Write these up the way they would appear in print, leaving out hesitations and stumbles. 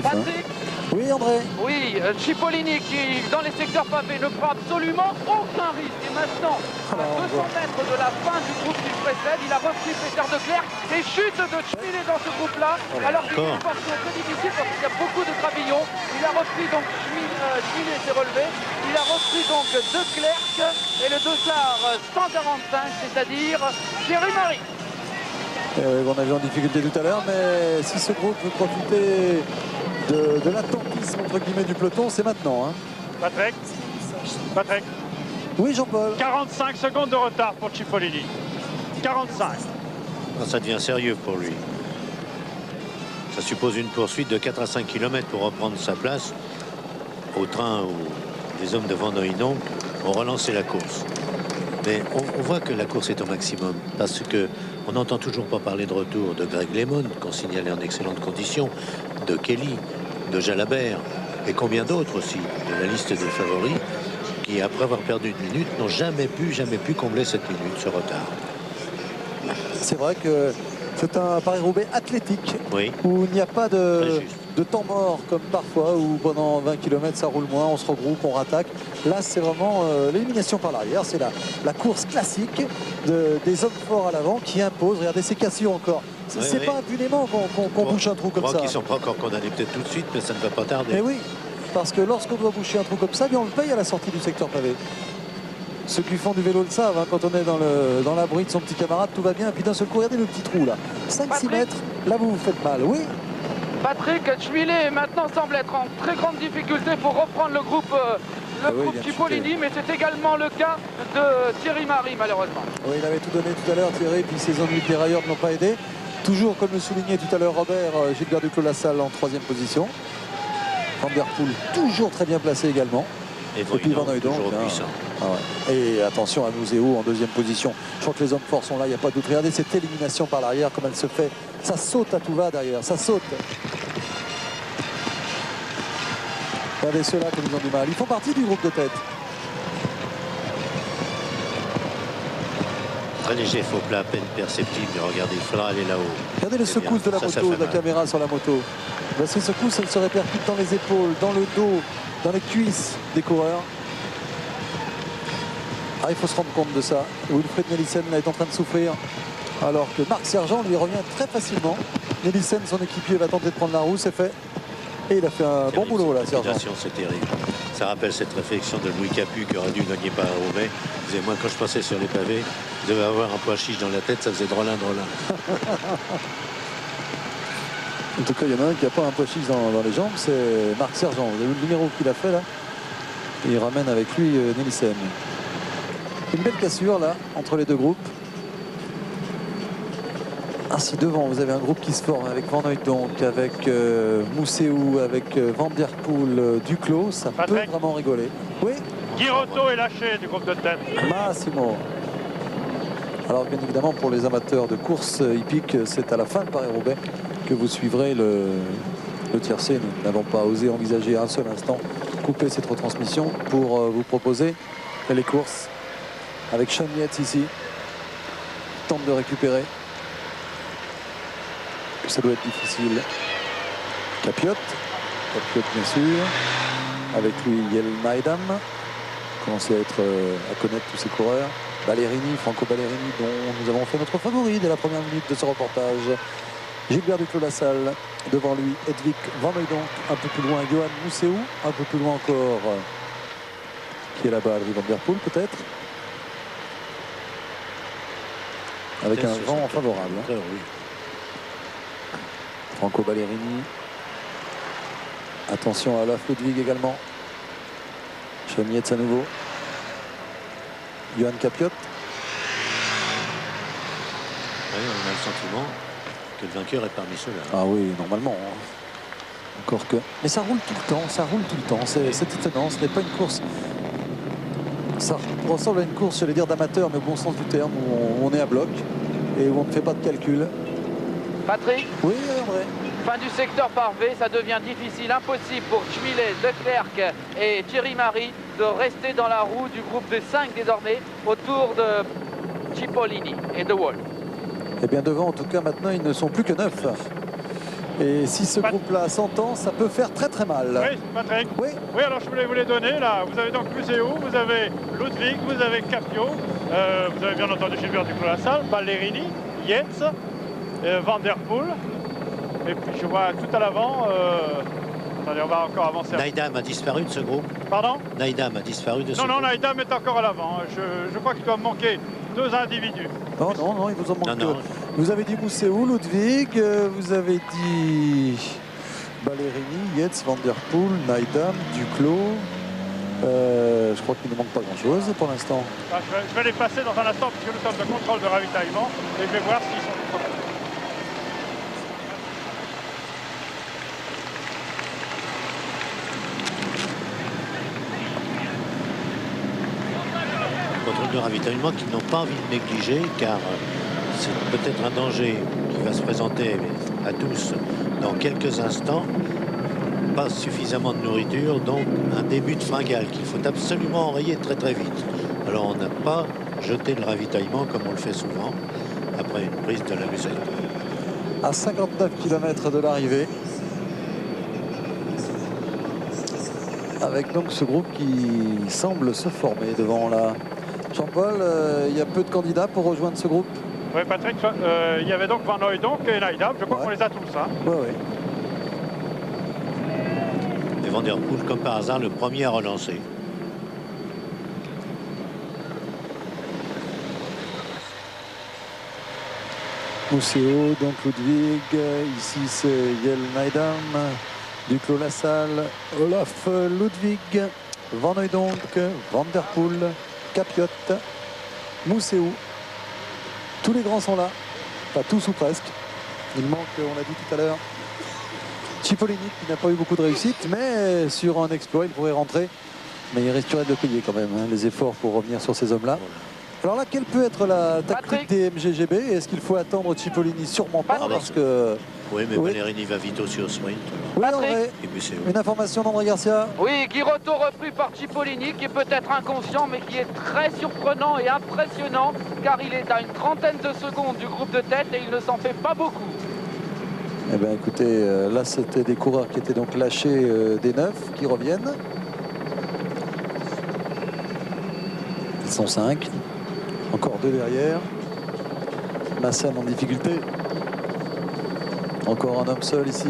positif. Hein. Oui, André. Oui, Cipollini qui, dans les secteurs pavés, ne prend absolument aucun risque. Et maintenant, à 200 mètres de la fin du groupe qui précède, il a repris Peter de Klerk et chute de Schmilé dans ce groupe-là. Alors qu'il y a une portion très difficile parce qu'il y a beaucoup de gravillons. Il a repris donc Schmilé s'est relevé. Il a repris donc de Klerk et le dossard 145, c'est-à-dire Thierry Marie. On a vu en difficulté tout à l'heure, mais si ce groupe veut profiter de l'attentisme entre guillemets du peloton, c'est maintenant. Hein. Patrick. Oui, Jean-Paul. 45 secondes de retard pour Cipollini. 45. Ça devient sérieux pour lui. Ça suppose une poursuite de 4 à 5 km pour reprendre sa place au train où les hommes de Van Hooijdonk ont relancé la course. Mais on voit que la course est au maximum parce que on n'entend toujours pas parler de retour de Greg LeMond, qu'on signalait en excellentes conditions, de Kelly, de Jalabert et combien d'autres aussi de la liste des favoris qui, après avoir perdu une minute, n'ont jamais pu combler cette minute, ce retard. C'est vrai que c'est un Paris-Roubaix athlétique, oui, où il n'y a pas de temps mort comme parfois où pendant 20 km ça roule moins, on se regroupe, on rattaque. Là c'est vraiment l'élimination par l'arrière, c'est la course classique des hommes forts à l'avant qui imposent. Regardez, c'est Cassio encore. C'est pas impunément qu'on bouche un trou comme ça. Je crois qu'ils ne sont pas encore condamnés peut-être tout de suite, mais ça ne va pas tarder. Mais oui, parce que lorsqu'on doit boucher un trou comme ça, bien on le paye à la sortie du secteur pavé. Ceux qui font du vélo le savent, hein, quand on est dans l'abri de son petit camarade, tout va bien. Et puis d'un seul coup, regardez le petit trou là. 5-6 mètres, là vous vous faites mal. Oui. Patrick Schmilé maintenant semble être en très grande difficulté pour reprendre le groupe Cipollini, mais c'est également le cas de Thierry Marie malheureusement. Oui, il avait tout donné tout à l'heure Thierry, puis ses ennuis de dérailleur ne l'ont pas aidé. Toujours, comme le soulignait tout à l'heure Robert, Gilbert Duclos-Lassalle en 3e position. Van der Poel toujours très bien placé également. Et puis Van Hooijdonk, toujours puissant. Et attention à Mouzéo en 2e position. Je crois que les hommes forts sont là, il n'y a pas de doute. Regardez cette élimination par l'arrière, comme elle se fait. Ça saute à tout va derrière, ça saute. Regardez ceux-là comme ils ont du mal. Ils font partie du groupe de tête. Très léger, faux plat, à peine perceptible. Mais regardez, il faudra aller là-haut. Regardez les secousses de la moto, de la caméra sur la moto. Ces secousses, elles se répercutent dans les épaules, dans le dos, dans les cuisses des coureurs. Ah, il faut se rendre compte de ça. Wilfried Nelissen là, est en train de souffrir, alors que Marc Sergent lui revient très facilement. Nelissen, son équipier, va tenter de prendre la roue, c'est fait. Et il a fait un bon boulot là, Sergent. C'est terrible. Ça rappelle cette réflexion de Louis Capu qui aurait dû gagner par Roubaix. Il disait, moi quand je passais sur les pavés, je devais avoir un pois chiche dans la tête, ça faisait drôlin. En tout cas, il y en a un qui n'a pas un pois chiche dans les jambes, c'est Marc Sergent. Vous avez vu le numéro qu'il a fait là? Et il ramène avec lui Nelissen. Une belle cassure là entre les deux groupes. Ainsi devant vous avez un groupe qui se forme avec Van Hooijdonk, avec Mousséou, avec Van der Poel, Duclos. Ça peut vraiment rigoler. Oui. Guirotto est lâché du groupe de tête. Massimo. Alors bien évidemment pour les amateurs de course hippique, c'est à la fin de Paris-Roubaix que vous suivrez le tiercé. Nous n'avons pas osé envisager un seul instant couper cette retransmission pour vous proposer les courses. Avec Sean Yates ici, tente de récupérer. Ça doit être difficile. Capiot bien sûr. Avec lui Yel Maedam. Commencez à connaître tous ces coureurs. Ballerini, Franco Ballerini, dont nous avons fait notre favori dès la première minute de ce reportage. Gilbert Duclos-Lassalle. Devant lui Hedvig Van Hooijdonk. Un peu plus loin Johan Mousséou. Un peu plus loin encore. Qui est là-bas, Adrien Van der Poel peut-être. Avec un vent favorable. Oui. Franco Ballerini. Attention à Olaf Ludwig également. Sean Yates à nouveau. Johan Capiot. Oui, on a le sentiment que le vainqueur est parmi ceux-là. Ah oui, normalement. Encore que. Mais ça roule tout le temps, ça roule tout le temps. C'est étonnant, ce n'est pas une course. Ça ressemble à une course, j'allais dire d'amateurs, mais au bon sens du terme, où on est à bloc et où on ne fait pas de calcul. Patrick? Oui, André. Fin du secteur pavé, ça devient difficile, impossible pour Schmilé, De Klerk et Thierry Marie de rester dans la roue du groupe de 5 désormais autour de Cipollini et de Wolf. Et bien devant, en tout cas, maintenant, ils ne sont plus que 9. Et si ce groupe-là s'entend, ça peut faire très très mal. Oui, Patrick. Oui. Oui, alors je voulais vous les donner. Là, vous avez donc Museo, vous avez Ludwig, vous avez Capio, vous avez bien entendu Gilbert Duclos-Lassalle, Ballerini, Yates, Van Der Poel. Et puis je vois tout à l'avant. Attendez, on va encore avancer. Naidam a disparu de ce groupe. Pardon? Naidam a disparu de ce Non, groupe. non, Naidam est encore à l'avant. Je crois qu'il doit me manquer 2 individus. Non, non, non, il vous en manque Non, non. deux. Vous avez dit Museu, Ludwig, vous avez dit Ballerini, Yates, Van Der Poel, Naidam, Duclos. Je crois qu'il ne manque pas grand-chose pour l'instant. Ah, je vais les passer dans un instant puisque nous sommes de contrôle de ravitaillement et je vais voir s'ils sont disponibles. Contrôle de ravitaillement qu'ils n'ont pas envie de négliger, car c'est peut-être un danger qui va se présenter à tous dans quelques instants. Pas suffisamment de nourriture, donc un début de fringale qu'il faut absolument enrayer très très vite. Alors on n'a pas jeté le ravitaillement comme on le fait souvent après une prise de la musette. À 59 km de l'arrivée. Avec donc ce groupe qui semble se former devant la... Jean-Paul, il y a peu de candidats pour rejoindre ce groupe. Oui, Patrick, il y avait donc Van Hooijdonk et Naidam. Je crois qu'on les a tous. Hein. Oui, oui. Et Van Der Poel, comme par hasard, le premier à relancer. Museo, donc Ludwig, ici c'est Jelle Naidam, Duclos-Lassalle, Olaf Ludwig, Van Hooijdonk, Van Der Poel, Capiot, Museo. Tous les grands sont là, pas tous ou presque. Il manque, on l'a dit tout à l'heure, Cipollini qui n'a pas eu beaucoup de réussite, mais sur un exploit il pourrait rentrer. Mais il resterait de le payer quand même, hein, les efforts pour revenir sur ces hommes-là. Alors là, quelle peut être la tactique Patrick. des MGGB? Est-ce qu'il faut attendre Cipollini? Sûrement pas, Patrick. parce que... Oui, mais Oui. Ballerini va vite aussi au sprint. Oui, Patrick. André, Et Museo. une information d'André Garcia. Oui, Guirotto repris par Cipollini, qui est peut-être inconscient, mais qui est très surprenant et impressionnant, car il est à une trentaine de secondes du groupe de tête et il ne s'en fait pas beaucoup. Eh bien écoutez, là c'était des coureurs qui étaient donc lâchés des neufs, qui reviennent. Ils sont 5. Encore 2 derrière. Massane en difficulté. Encore un homme seul ici.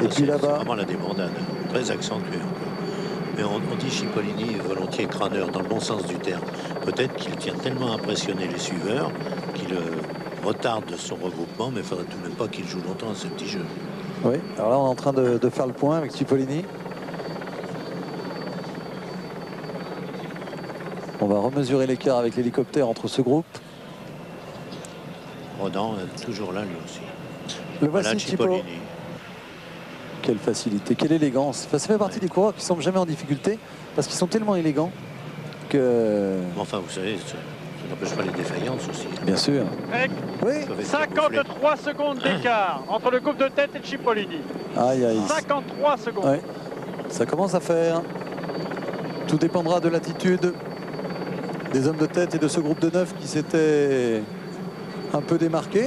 Et puis C'est là-bas, vraiment la débandade, très accentuée encore. Mais on dit Cipollini volontiers crâneur dans le bon sens du terme. Peut-être qu'il tient tellement à impressionner les suiveurs qu'il retarde son regroupement, mais il ne faudrait tout de même pas qu'il joue longtemps à ce petit jeu. oui. Alors là on est en train de faire le point avec Cipollini. On va remesurer l'écart avec l'hélicoptère entre ce groupe. Rodan, toujours là lui aussi. Le Voilà voici Cipo. Cipollini. Quelle facilité, quelle élégance. Enfin, ça fait partie des coureurs qui ne sont jamais en difficulté parce qu'ils sont tellement élégants que... Mais enfin, vous savez, ça n'empêche pas les défaillances aussi. Bien sûr. Avec Oui. Ils peuvent être camouflés. 53 secondes d'écart entre le groupe de tête et Cipollini. Aïe, aïe. 53 secondes. Ouais. Ça commence à faire. Tout dépendra de l'attitude des hommes de tête et de ce groupe de 9 qui s'était un peu démarqué.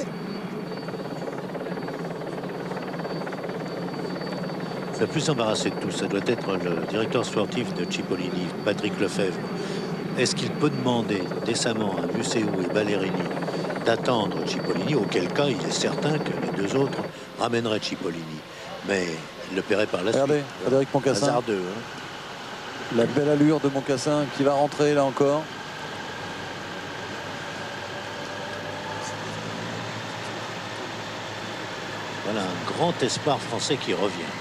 Le plus embarrassé de tout, ça doit être le directeur sportif de Cipollini, Patrick Lefebvre. Est-ce qu'il peut demander décemment à Museo et Ballerini d'attendre Cipollini, auquel cas il est certain que les deux autres ramèneraient Cipollini. Mais il le paierait par la Regardez, suite. Frédéric Moncassin. Hasardeux, hein. La belle allure de Moncassin qui va rentrer là encore. Voilà un grand espoir français qui revient.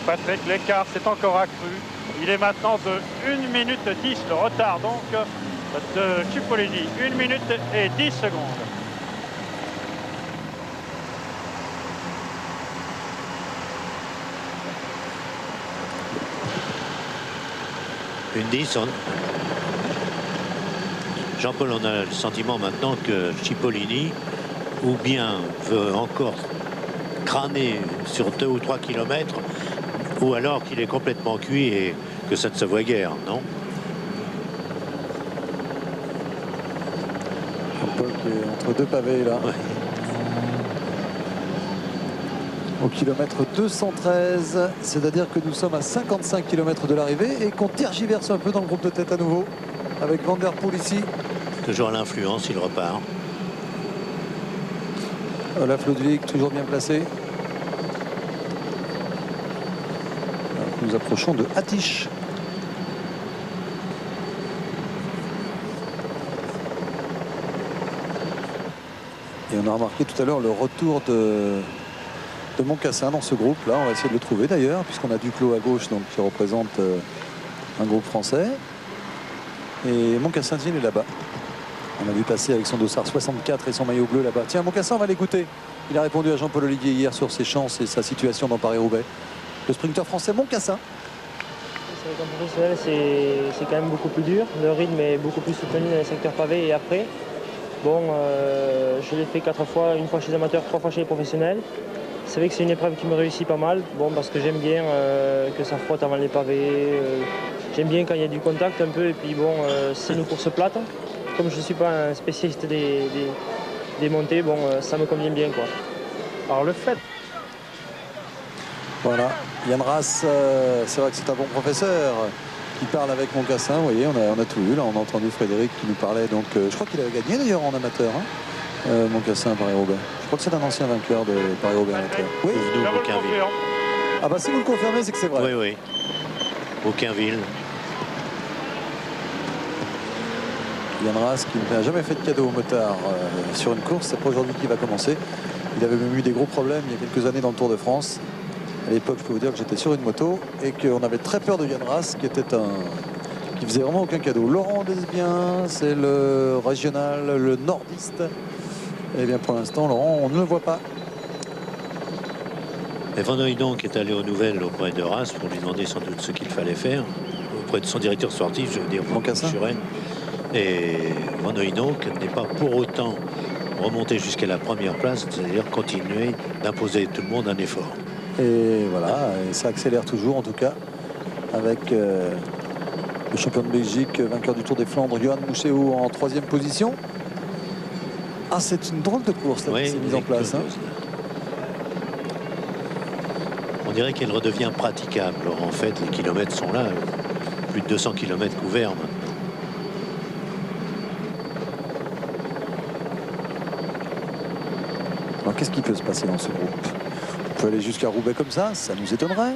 Patrick, l'écart s'est encore accru. Il est maintenant de 1 minute 10. Le retard donc de Cipollini. 1 minute et 10 secondes. Une 10. Jean-Paul, on a le sentiment maintenant que Cipollini ou bien veut encore crâner sur 2 ou 3 kilomètres, ou alors qu'il est complètement cuit et que ça ne se voit guère, non? Jean-Paul qui est en entre deux pavés là. Ouais. Au kilomètre 213, c'est-à-dire que nous sommes à 55 km de l'arrivée et qu'on tergiverse un peu dans le groupe de tête à nouveau avec Van Der Poel ici. Toujours à l'influence, il repart. Olaf Ludwig toujours bien placé. Nous approchons de Attich. Et on a remarqué tout à l'heure le retour de Moncassin dans ce groupe. Là, on va essayer de le trouver d'ailleurs, puisqu'on a Duclos à gauche, donc, qui représente un groupe français. Et Moncassin, il est là-bas. On a vu passer avec son dossard 64 et son maillot bleu là-bas. Tiens, Moncassin, on va l'écouter. Il a répondu à Jean-Paul Ollivier hier sur ses chances et sa situation dans Paris-Roubaix. Le sprinter français Moncassin. C'est vrai qu'en professionnel, c'est quand même beaucoup plus dur. Le rythme est beaucoup plus soutenu dans les secteurs pavés et après. Bon, je l'ai fait 4 fois, une fois chez les amateurs, 3 fois chez les professionnels. C'est vrai que c'est une épreuve qui me réussit pas mal, bon, parce que j'aime bien que ça frotte avant les pavés. J'aime bien quand il y a du contact un peu, et puis bon, c'est une course plate. Comme je ne suis pas un spécialiste des montées, bon, ça me convient bien, quoi. Alors le fait. Voilà, Yann Ras, c'est vrai que c'est un bon professeur qui parle avec Moncassin. Vous voyez, on a tout vu. Là, on a entendu Frédéric qui nous parlait. Donc, je crois qu'il avait gagné d'ailleurs en amateur, hein, Moncassin à Paris-Roubaix. Je crois que c'est un ancien vainqueur de Paris-Roubaix amateur. Oui. Aucunville. Ah bah si vous le confirmez, c'est que c'est vrai. Oui, oui. Aucunville. Yann Ras qui n'a jamais fait de cadeau au motard sur une course. C'est pas aujourd'hui qu'il va commencer. Il avait même eu des gros problèmes il y a quelques années dans le Tour de France. À l'époque, je peux vous dire que j'étais sur une moto et qu'on avait très peur de Yann Ras, qui faisait vraiment aucun cadeau. Laurent Desbiens, c'est le régional, le nordiste. Et bien pour l'instant, Laurent, on ne le voit pas. Et Van Hooydonk est allé aux nouvelles auprès de Ras pour lui demander sans doute ce qu'il fallait faire. Auprès de son directeur sportif, je veux dire, Moncassin. Suren. Et Van Hooydonk n'est pas pour autant remonté jusqu'à la première place, c'est-à-dire continuer d'imposer tout le monde un effort. Et voilà, et ça accélère toujours en tout cas avec le champion de Belgique, vainqueur du Tour des Flandres, Johan Museeuw en 3e position. Ah, c'est une drôle de course là, qui s'est mise en place. Hein. On dirait qu'elle redevient praticable. Or, en fait, les kilomètres sont là, plus de 200 km couverts. Alors qu'est-ce qui peut se passer dans ce groupe? On peut aller jusqu'à Roubaix comme ça nous étonnerait.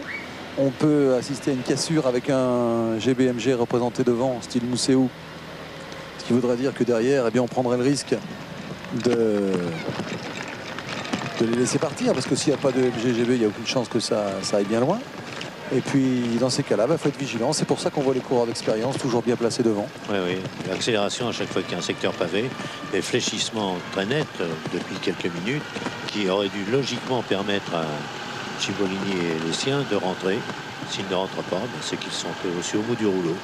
On peut assister à une cassure avec un GBMG représenté devant, style Museeuw. Ce qui voudrait dire que derrière, eh bien, on prendrait le risque de les laisser partir. Parce que s'il n'y a pas de MGGB, il n'y a aucune chance que ça aille bien loin. Et puis, dans ces cas-là, il faut être vigilant. C'est pour ça qu'on voit les coureurs d'expérience toujours bien placés devant. Oui, oui. L'accélération à chaque fois qu'il y a un secteur pavé, des fléchissements très nets depuis quelques minutes qui auraient dû logiquement permettre à Cipollini et les siens de rentrer. S'ils ne rentrent pas, c'est qu'ils sont aussi au bout du rouleau.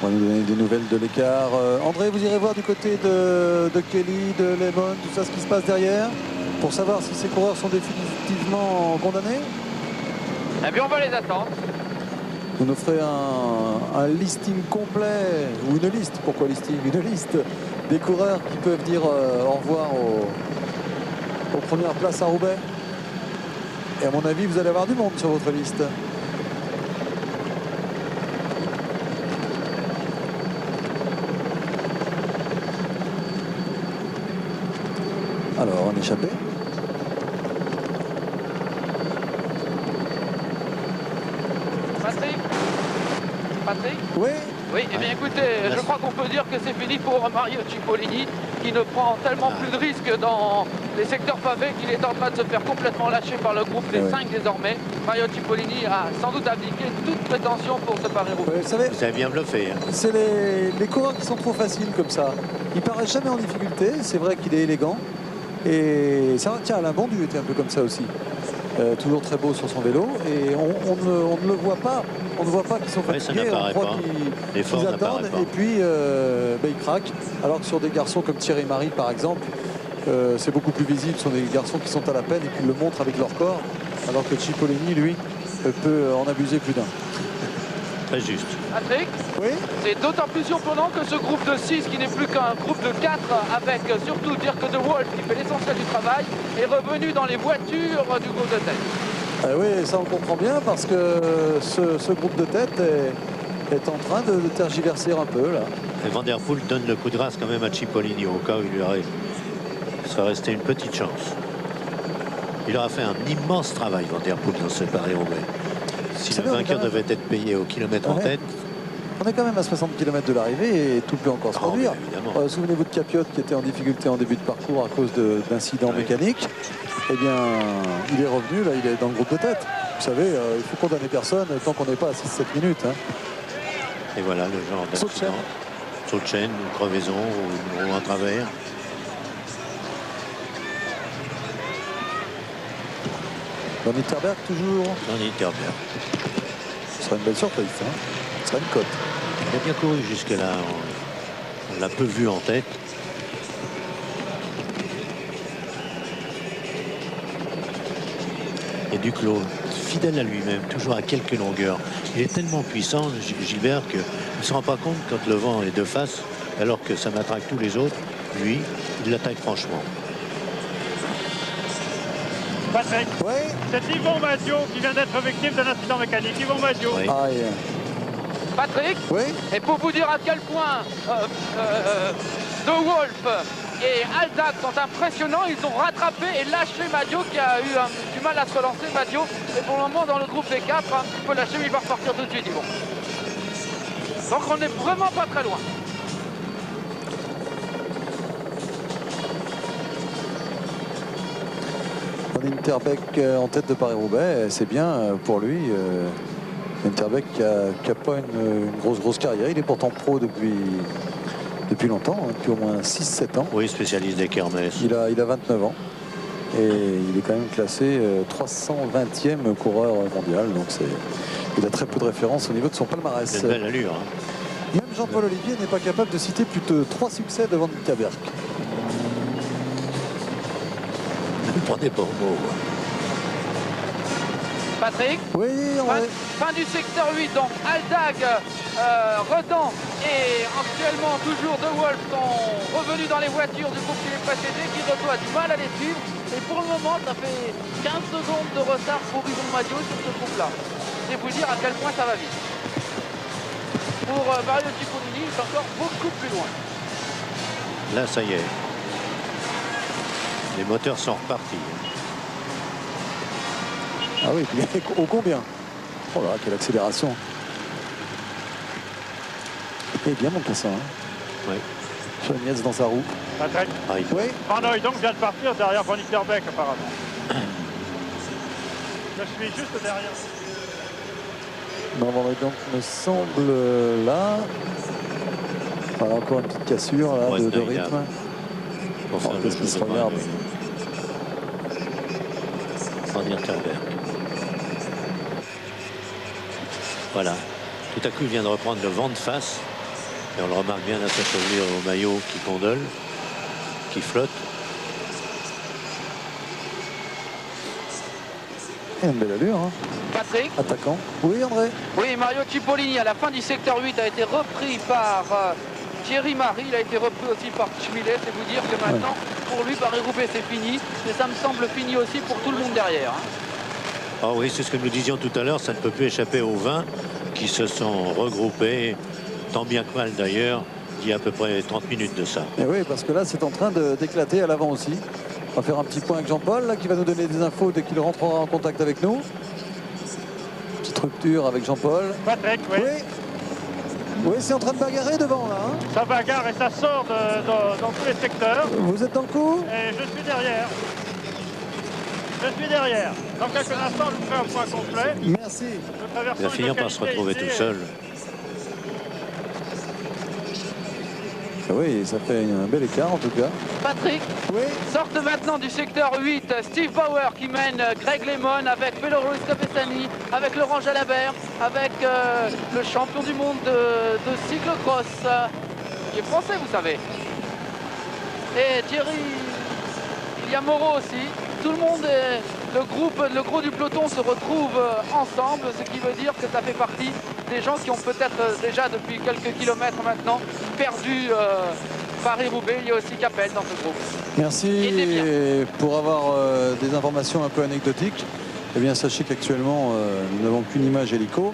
On va nous donner des nouvelles de l'écart. André, vous irez voir du côté de Kelly, de Lemon, tout ça, ce qui se passe derrière, pour savoir si ces coureurs sont définitivement condamnés. Eh bien, on va les attendre. Vous nous ferez un listing complet, ou une liste, pourquoi listing? Une liste des coureurs qui peuvent dire au revoir aux premières places à Roubaix. Et à mon avis, vous allez avoir du monde sur votre liste. Alors, un échappé. Patrick? Oui. Oui, eh bien écoutez, je crois qu'on peut dire que c'est fini pour Mario Cipollini, qui ne prend tellement plus de risques dans les secteurs pavés qu'il est en train de se faire complètement lâcher par le groupe des 5 désormais. Mario Cipollini a sans doute abdiqué toute prétention pour ce Paris-Roubaix. Vous savez, Vous avez bien bluffé. Hein. c'est les coureurs qui sont trop faciles comme ça. Il paraît jamais en difficulté, c'est vrai qu'il est élégant. Et ça, tiens, Alain Bondu était un peu comme ça aussi. Toujours très beau sur son vélo. Et on ne le voit pas. On ne voit pas qu'ils sont fatigués. On croit qu'ils attendent. Et puis, ils craquent. Alors que sur des garçons comme Thierry Marie, par exemple, c'est beaucoup plus visible. Ce sont des garçons qui sont à la peine et qui le montrent avec leur corps. Alors que Cipollini, lui, peut en abuser plus d'un. Très juste. Patrick, Oui. c'est d'autant plus surprenant que ce groupe de 6, qui n'est plus qu'un groupe de 4, avec surtout Dirk De Wolf, qui fait l'essentiel du travail, est revenu dans les voitures du groupe de tête. Ah oui, ça on comprend bien parce que ce groupe de tête est en train de tergiverser un peu là. Et Van Der Poel donne le coup de grâce quand même à Cipollini au cas où il serait resté une petite chance. Il aura fait un immense travail, Van Der Poel, dans ce Paris-Roubaix. Si le vainqueur devait être payé au kilomètre en tête. On est quand même à 60 km de l'arrivée et tout peut encore se produire. Souvenez-vous de Capiot qui était en difficulté en début de parcours à cause d'incidents mécaniques. Eh bien, il est revenu, là, il est dans le groupe de tête. Vous savez, il faut condamner personne tant qu'on n'est pas à 6-7 minutes. Hein. Et voilà le genre d'accident. Saut de chaîne, une crevaison ou un travers. Van Nitterberg toujours. Van Nitterberg. Ce serait une belle surprise. Hein. Ce serait une cote. Il a bien couru jusque-là. On l'a peu vu en tête. Et Duclos, fidèle à lui-même, toujours à quelques longueurs. Il est tellement puissant, Gilbert, qu'il ne se rend pas compte quand le vent est de face, alors que ça matraque tous les autres. Lui, il l'attaque franchement. Patrick, Oui. c'est Yvon Madio qui vient d'être victime d'un accident mécanique. Yvon Madio. Oui. Aïe. Patrick, Oui. et pour vous dire à quel point De Wolf et Aldag sont impressionnants, ils ont rattrapé et lâché Madio qui a eu du mal à se relancer. Madio est pour le moment dans le groupe des 4, un petit peu lâché, mais il va repartir tout de suite, Yvon. Donc on n'est vraiment pas très loin. Van Nitterberg en tête de Paris-Roubaix, c'est bien pour lui. Van Nitterberg qui a pas une grosse carrière. Il est pourtant pro depuis longtemps, hein, depuis au moins 6-7 ans. Oui, spécialiste des kermesses. Il a 29 ans. Et il est quand même classé 320e coureur mondial. Donc il a très peu de références au niveau de son palmarès. C'est une belle allure. Hein. Même Jean-Paul Olivier n'est pas capable de citer plus de 3 succès de Van Nitterberg. Ne prenez pas au mot. Patrick, Oui, fin du secteur 8, donc Aldag, Redan et actuellement toujours De Wolf sont revenus dans les voitures du groupe qui les précédait, qui a du mal à les suivre. Et pour le moment, ça fait 15 secondes de retard pour Yvon Madio sur ce groupe-là. C'est vous dire à quel point ça va vite. Pour Mario Cipollini, il est encore beaucoup plus loin. Là, ça y est. Les moteurs sont repartis. Ah oui, puis au combien? Oh là, quelle accélération. Et bien mon cassin. Hein. Oui. Chaugnez dans sa roue. Patrick. Oui. Van Hooy donc vient de partir derrière Van Nitterberg apparemment. Je suis juste derrière. Non, Van Hooy donc me semble là. Voilà, encore une petite cassure là, de rythme. Pour faire qu'est-ce qu'il se regarde? Van Nitterberg. Voilà. Tout à coup, il vient de reprendre le vent de face. Et on le remarque bien à sa chevelure au maillot qui condole, qui flotte. Et une belle allure. Hein. Patrick. Attaquant. Oui, André. Oui, Mario Cipollini à la fin du secteur 8 a été repris par Thierry Marie. Il a été repris aussi par Schmilet. C'est vous dire que maintenant, pour lui, Paris-Roubaix, c'est fini. Et ça me semble fini aussi pour tout le monde derrière. Hein. Ah oui, c'est ce que nous disions tout à l'heure. Ça ne peut plus échapper aux 20 qui se sont regroupés. Tant bien que mal d'ailleurs, il y a à peu près 30 minutes de ça. Et oui, parce que là, c'est en train d'éclater à l'avant aussi. On va faire un petit point avec Jean-Paul, qui va nous donner des infos dès qu'il rentrera en contact avec nous. Petite rupture avec Jean-Paul. Patrick, oui. Oui, c'est en train de bagarrer devant, là. Hein. Ça bagarre et ça sort dans tous les secteurs. Vous êtes dans le coup? Et je suis derrière. Je suis derrière. Dans quelques instants, je ferai un point complet. Merci. Il va finir par se retrouver tout seul. Oui, ça fait un bel écart en tout cas. Patrick, oui. Sortent maintenant du secteur 8 Steve Bauer qui mène Greg LeMond avec Pedro Luis Capestany, avec Laurent Jalabert, avec le champion du monde de cyclocross, qui est français vous savez. Et Thierry, il y a Moreau aussi. Tout le monde est le gros du peloton se retrouve ensemble, ce qui veut dire que ça fait partie des gens qui ont peut-être déjà depuis quelques kilomètres maintenant perdu Paris-Roubaix. Il y a aussi Capel dans ce groupe. Merci. Et pour avoir des informations un peu anecdotiques, eh bien sachez qu'actuellement nous n'avons qu'une image hélico.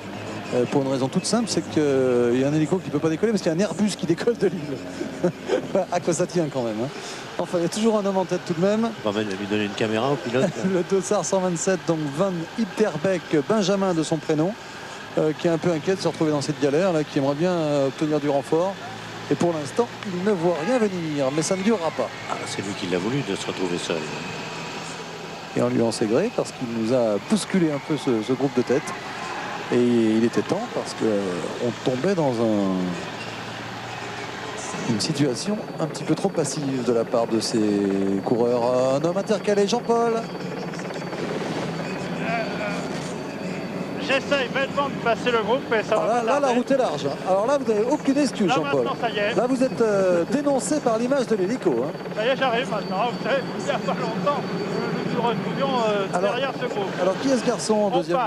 Pour une raison toute simple, c'est qu'il y a un hélico qui ne peut pas décoller parce qu'il y a un Airbus qui décolle de l'île. À quoi ça tient quand même, hein. Enfin, il y a toujours un homme en tête tout de même. On va lui donner une caméra au pilote. Le Dossard 127, donc Van Itterbeek, Benjamin de son prénom, qui est un peu inquiet de se retrouver dans cette galère, là, qui aimerait bien obtenir du renfort. Et pour l'instant, il ne voit rien venir, mais ça ne durera pas. Ah, c'est lui qui l'a voulu de se retrouver seul. Et on lui en sait gré parce qu'il nous a bousculé un peu ce groupe de tête. Et il était temps parce qu'on tombait dans une situation un petit peu trop passive de la part de ces coureurs. Un homme intercalé, Jean-Paul. J'essaye bêtement de passer le groupe et ça va. Là, la route est large. Alors là, vous n'avez aucune excuse, Jean-Paul. Ça y est. Là, vous êtes dénoncé par l'image de l'hélico. Hein. Ça y est, j'arrive maintenant. Vous savez, il n'y a pas longtemps, nous nous retrouvions derrière ce groupe. Alors, qui est ce garçon en deuxième?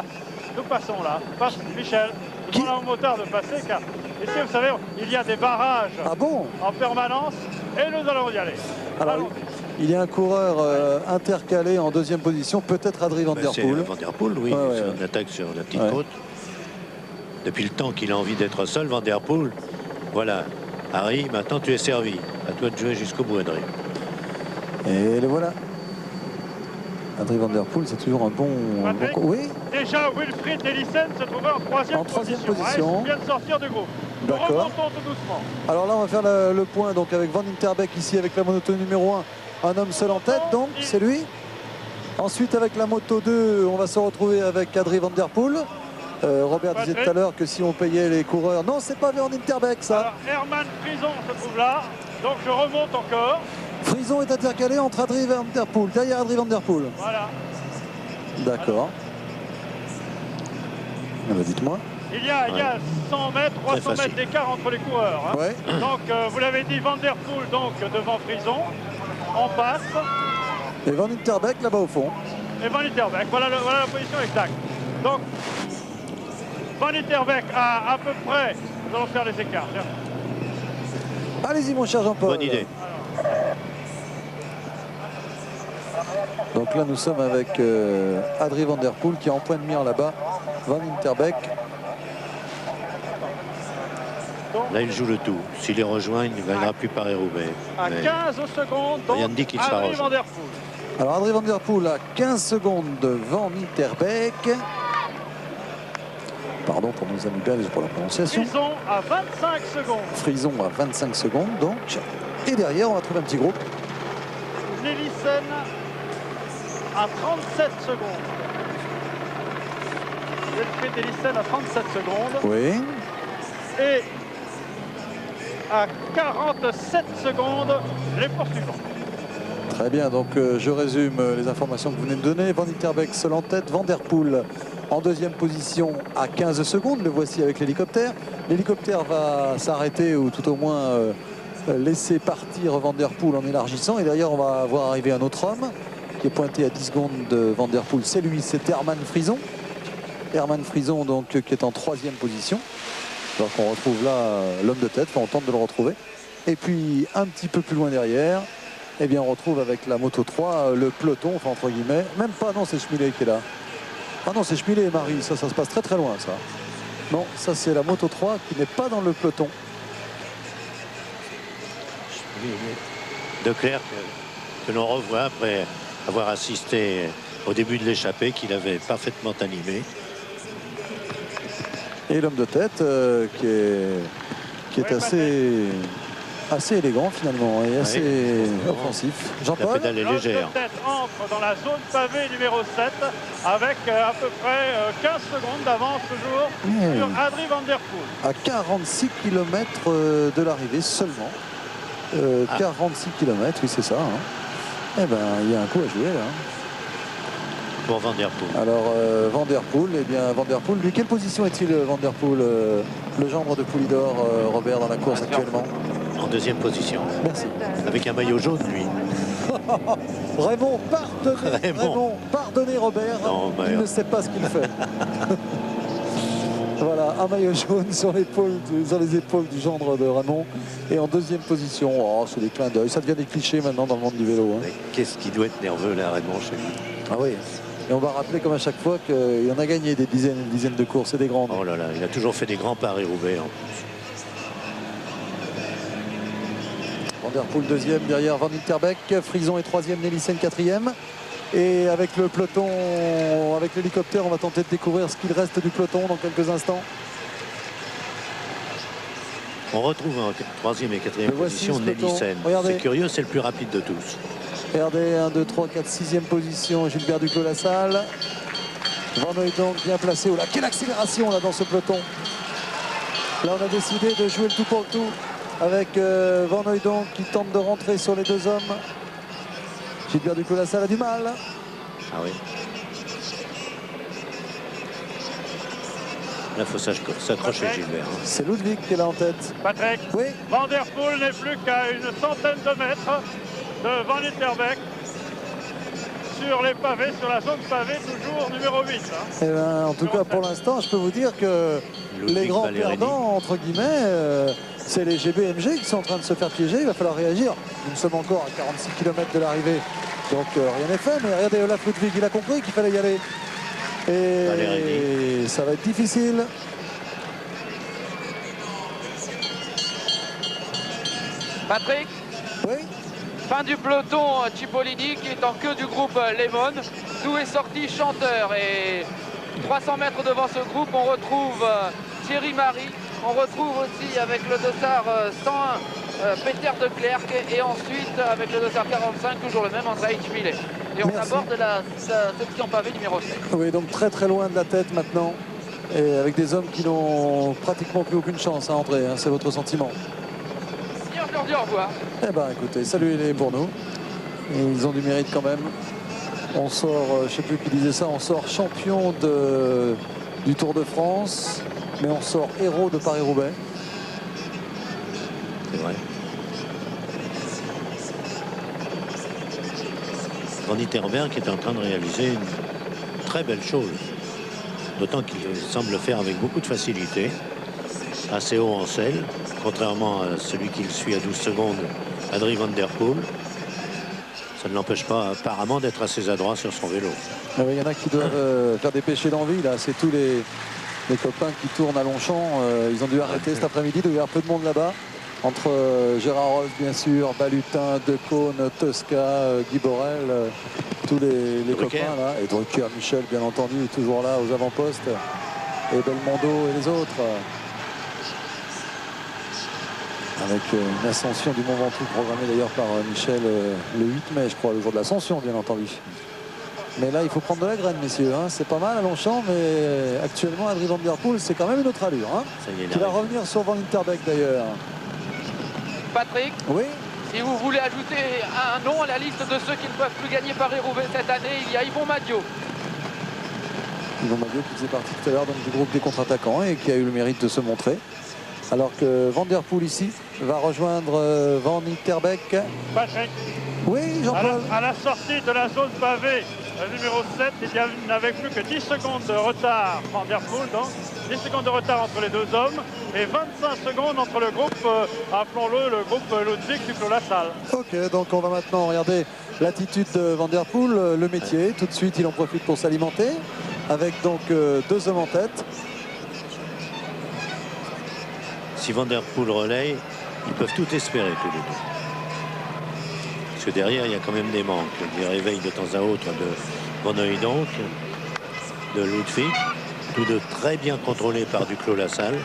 Nous passons là. Passe Michel. Nous avons un moteur de passer car ici, vous savez, il y a des barrages en permanence et nous allons y aller. Alors, il y a un coureur intercalé en deuxième position, peut-être Adrie Van Der Poel. Van Der Poel, oui, on attaque sur la petite côte. Depuis le temps qu'il a envie d'être seul, Van Der Poel. Voilà, Harry, maintenant tu es servi. À toi de jouer jusqu'au bout, Adrie. Et le voilà. Adrie Van Der Poel, c'est toujours un bon... Oui. Déjà, Wilfried Elissen se trouvait en troisième position. Il vient de sortir du groupe. Nous remontons tout doucement. Alors là, on va faire le point donc, avec Van Itterbeek ici, avec la moto numéro 1. Un homme seul en tête, donc c'est lui. Ensuite, avec la moto 2, on va se retrouver avec Adrie Van Der Poel. Robert disait tout à l'heure que si on payait les coureurs... Non, c'est pas Van Itterbeek, ça. Alors, Herman Frison se trouve là. Donc je remonte encore. Frison est intercalé entre Adrie Van Der Poel, derrière Adrie Van Der Poel. Voilà. D'accord. Dites-moi. Il y a 100 mètres, 300 mètres d'écart entre les coureurs. Hein. Ouais. Donc vous l'avez dit, Van Der Poel donc devant Frison. On passe. Et Van Itterbeek là-bas au fond. Et Van Itterbeek, voilà la position exacte. Donc Van Itterbeek à peu près, nous allons faire les écarts. Allez-y mon cher Jean-Paul. Bonne idée. Donc là nous sommes avec Adrie Van Der Poel qui est en point de mire là-bas. Van Itterbeek. Là il joue le tout. S'il les rejoint, il ne gagnera plus Paris-Roubaix. À 15 secondes, donc rien ne dit qu'il sera Adrie Van Der Poel. Alors Adrie Van Der Poel à 15 secondes de Van Itterbeek. Pardon pour nos amis belges pour la prononciation. Frison à 25 secondes. Frison à 25 secondes donc. Et derrière on va trouver un petit groupe. Nelissen à 37 secondes. Wilfried Elissen à 37 secondes. Oui. Et à 47 secondes, les poursuivants. Très bien, donc je résume les informations que vous venez de donner. Van Itterbeek seul en tête, Van Der Poel en deuxième position à 15 secondes. Le voici avec l'hélicoptère. L'hélicoptère va s'arrêter ou tout au moins laisser partir Van Der Poel en élargissant. Et derrière, on va voir arriver un autre homme qui est pointé à 10 secondes de Van Der Poel. C'est lui, c'est Herman Frison. Herman Frison, donc, qui est en troisième position. Donc on retrouve là l'homme de tête, enfin, on tente de le retrouver. Et puis un petit peu plus loin derrière, eh bien, on retrouve avec la moto 3 le peloton, enfin entre guillemets. Même pas, non, c'est Schmillet qui est là. Ah non, c'est Schmillet et Marie, ça se passe très très loin ça. Non, ça c'est la moto 3 qui n'est pas dans le peloton. De Clercq que l'on revoit après avoir assisté au début de l'échappée qu'il avait parfaitement animé. Et l'homme de tête qui est assez élégant finalement et assez offensif. Jean-Paul. La pédale est légère. L'homme de tête entre dans la zone pavée numéro 7 avec à peu près 15 secondes d'avance toujours sur Adrie Van Der Poel. À 46 km de l'arrivée seulement. 46 km, oui c'est ça. Hein. Eh ben il y a un coup à jouer là. Pour Van Der Poel. Alors Van Der Poel, eh bien Van Der Poel, lui, quelle position est-il Van Der Poel, le gendre de Poulidor, Robert, dans la course actuellement? En deuxième position. Merci. Avec un maillot jaune, lui. Raymond, pardonnez Robert. Non, mais... Il ne sait pas ce qu'il fait. Voilà, un maillot jaune sur les épaules du gendre de Raymond. Et en deuxième position, oh, c'est des clins d'œil. Ça devient des clichés maintenant dans le monde du vélo. Hein. Qu'est-ce qui doit être nerveux là, Raymond, chez lui? Ah oui. Et on va rappeler comme à chaque fois qu'il en a gagné des dizaines et des dizaines de courses et des grandes. Oh là là, il a toujours fait des grands Paris-Roubaix en plus. Van der Poel deuxième, derrière Van Interbeek, Frison est troisième, Nelissen quatrième. Et avec le peloton, avec l'hélicoptère, on va tenter de découvrir ce qu'il reste du peloton dans quelques instants. On retrouve en troisième et quatrième position Nelissen. C'est curieux, c'est le plus rapide de tous. Regardez, 1, 2, 3, 4, 6e position, Gilbert Duclos-Lassalle. Van Hooijdonk bien placé. Oh là, quelle accélération là dans ce peloton. Là, on a décidé de jouer le tout pour le tout avec Van Hooijdonk qui tente de rentrer sur les deux hommes. Gilbert Duclos-Lassalle a du mal. Ah oui. Là, il faut s'accrocher, Gilbert. Hein. C'est Ludwig qui est là en tête. Patrick, oui. Van der Poel n'est plus qu'à une centaine de mètres de Van Interbeek sur les pavés, sur la zone pavée, toujours numéro 8. Hein. Eh ben, en tout cas, pour l'instant, je peux vous dire que les grands perdants, entre guillemets, c'est les GBMG qui sont en train de se faire piéger. Il va falloir réagir. Nous sommes encore à 46 km de l'arrivée. Donc rien n'est fait. Mais regardez, Olaf Ludwig, il a compris qu'il fallait y aller. Et ça va être difficile. Patrick? Oui. Fin du peloton Cipollini qui est en queue du groupe Lemon. D'où est sorti Chanteur. Et 300 mètres devant ce groupe, on retrouve Thierry Marie. On retrouve aussi avec le dossard 101 Peter de Klerk. Et ensuite avec le dossard 45, toujours le même, André Hitchmiller. Et on aborde la section pavée numéro 7. Oui, donc très très loin de la tête maintenant. Et avec des hommes qui n'ont pratiquement plus aucune chance à entrer. Hein, c'est votre sentiment? Je leur dis au revoir. Eh bien écoutez, saluez-les pour nous. Et ils ont du mérite quand même. On sort, je ne sais plus qui disait ça, on sort champion du Tour de France, mais on sort héros de Paris-Roubaix. C'est vrai. Van Interbeek est en train de réaliser une très belle chose. D'autant qu'il semble le faire avec beaucoup de facilité. Assez haut en selle, contrairement à celui qui le suit à 12 secondes, Adrie Van der Poel. Ça ne l'empêche pas apparemment d'être assez adroit sur son vélo. Il y en a qui doivent faire des péchés d'envie. Là, c'est tous les copains qui tournent à Longchamp. Ils ont dû arrêter cet après-midi. Il doit y avoir peu de monde là-bas. Entre Gérard Rolf, bien sûr, Balutin, Decaune, Tosca, Guy Borel, tous les copains là. Et Drucker, Michel, bien entendu, est toujours là aux avant-postes. Et Belmondo et les autres. Avec une ascension du Mont Ventoux programmée d'ailleurs par Michel le 8 mai, je crois, le jour de l'ascension, bien entendu. Mais là, il faut prendre de la graine, messieurs. Hein. C'est pas mal à Longchamp, mais actuellement, Adrie Van der Poel, c'est quand même une autre allure. Hein. Qui va revenir sur Van Interbeek d'ailleurs. Patrick? Oui. Si vous voulez ajouter un nom à la liste de ceux qui ne peuvent plus gagner Paris-Roubaix cette année, il y a Yvon Madio. Yvon Madio qui faisait partie tout à l'heure du groupe des contre-attaquants et qui a eu le mérite de se montrer. Alors que Van der Poel ici va rejoindre Van Interbeek. Patrick. Oui, Jean-Paul. À la sortie de la zone pavée numéro 7, il n'avait plus que 10 secondes de retard, Van der Poel, donc 10 secondes de retard entre les deux hommes et 25 secondes entre le groupe, appelons-le le groupe Ludwig Duclos-Lassalle. Ok, donc on va maintenant regarder l'attitude de Van der Poel, le métier. Tout de suite, il en profite pour s'alimenter avec donc deux hommes en tête. Si Van der Poel relaye, ils peuvent tout espérer tous les deux. Parce que derrière, il y a quand même des manques. Des réveils de temps à autre de Van Hooijdonk, de Ludwig, tous deux très bien contrôlés par Duclos-Lassalle,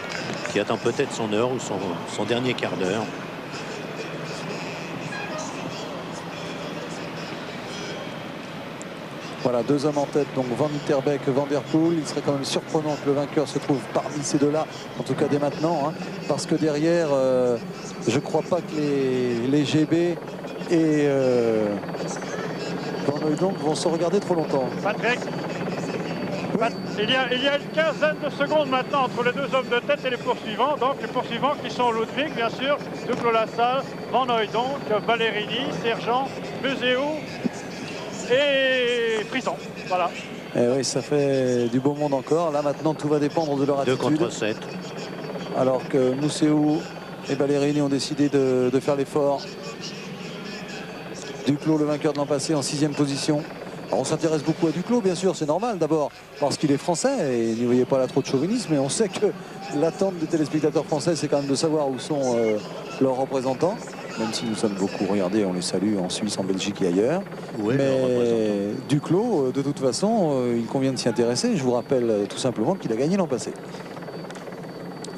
qui attend peut-être son heure ou son dernier quart d'heure. Voilà, deux hommes en tête, donc Van Interbeek, Van der Poel. Il serait quand même surprenant que le vainqueur se trouve parmi ces deux-là, en tout cas dès maintenant, hein, parce que derrière, je ne crois pas que les GB et Van Hooijdonk vont se regarder trop longtemps. Patrick, Il y a une quinzaine de secondes maintenant entre les deux hommes de tête et les poursuivants. Donc les poursuivants qui sont Ludwig, bien sûr, Duclos-Lassalle, Van Hooijdonk, Ballerini, Sergent, Museeuw et Frison. Voilà. Et oui, ça fait du beau monde encore. Là maintenant, tout va dépendre de leur 2 attitude. contre 7. Alors que Museeuw et Ballerini ont décidé de faire l'effort. Duclos, le vainqueur de l'an passé, en 6e position. Alors on s'intéresse beaucoup à Duclos, bien sûr, c'est normal. D'abord parce qu'il est français et n'y voyez pas là trop de chauvinisme. Mais on sait que l'attente des téléspectateurs français, c'est quand même de savoir où sont leurs représentants. Même si nous sommes beaucoup regardés, on les salue en Suisse, en Belgique et ailleurs. Ouais, mais Duclos, de toute façon, il convient de s'y intéresser. Je vous rappelle tout simplement qu'il a gagné l'an passé.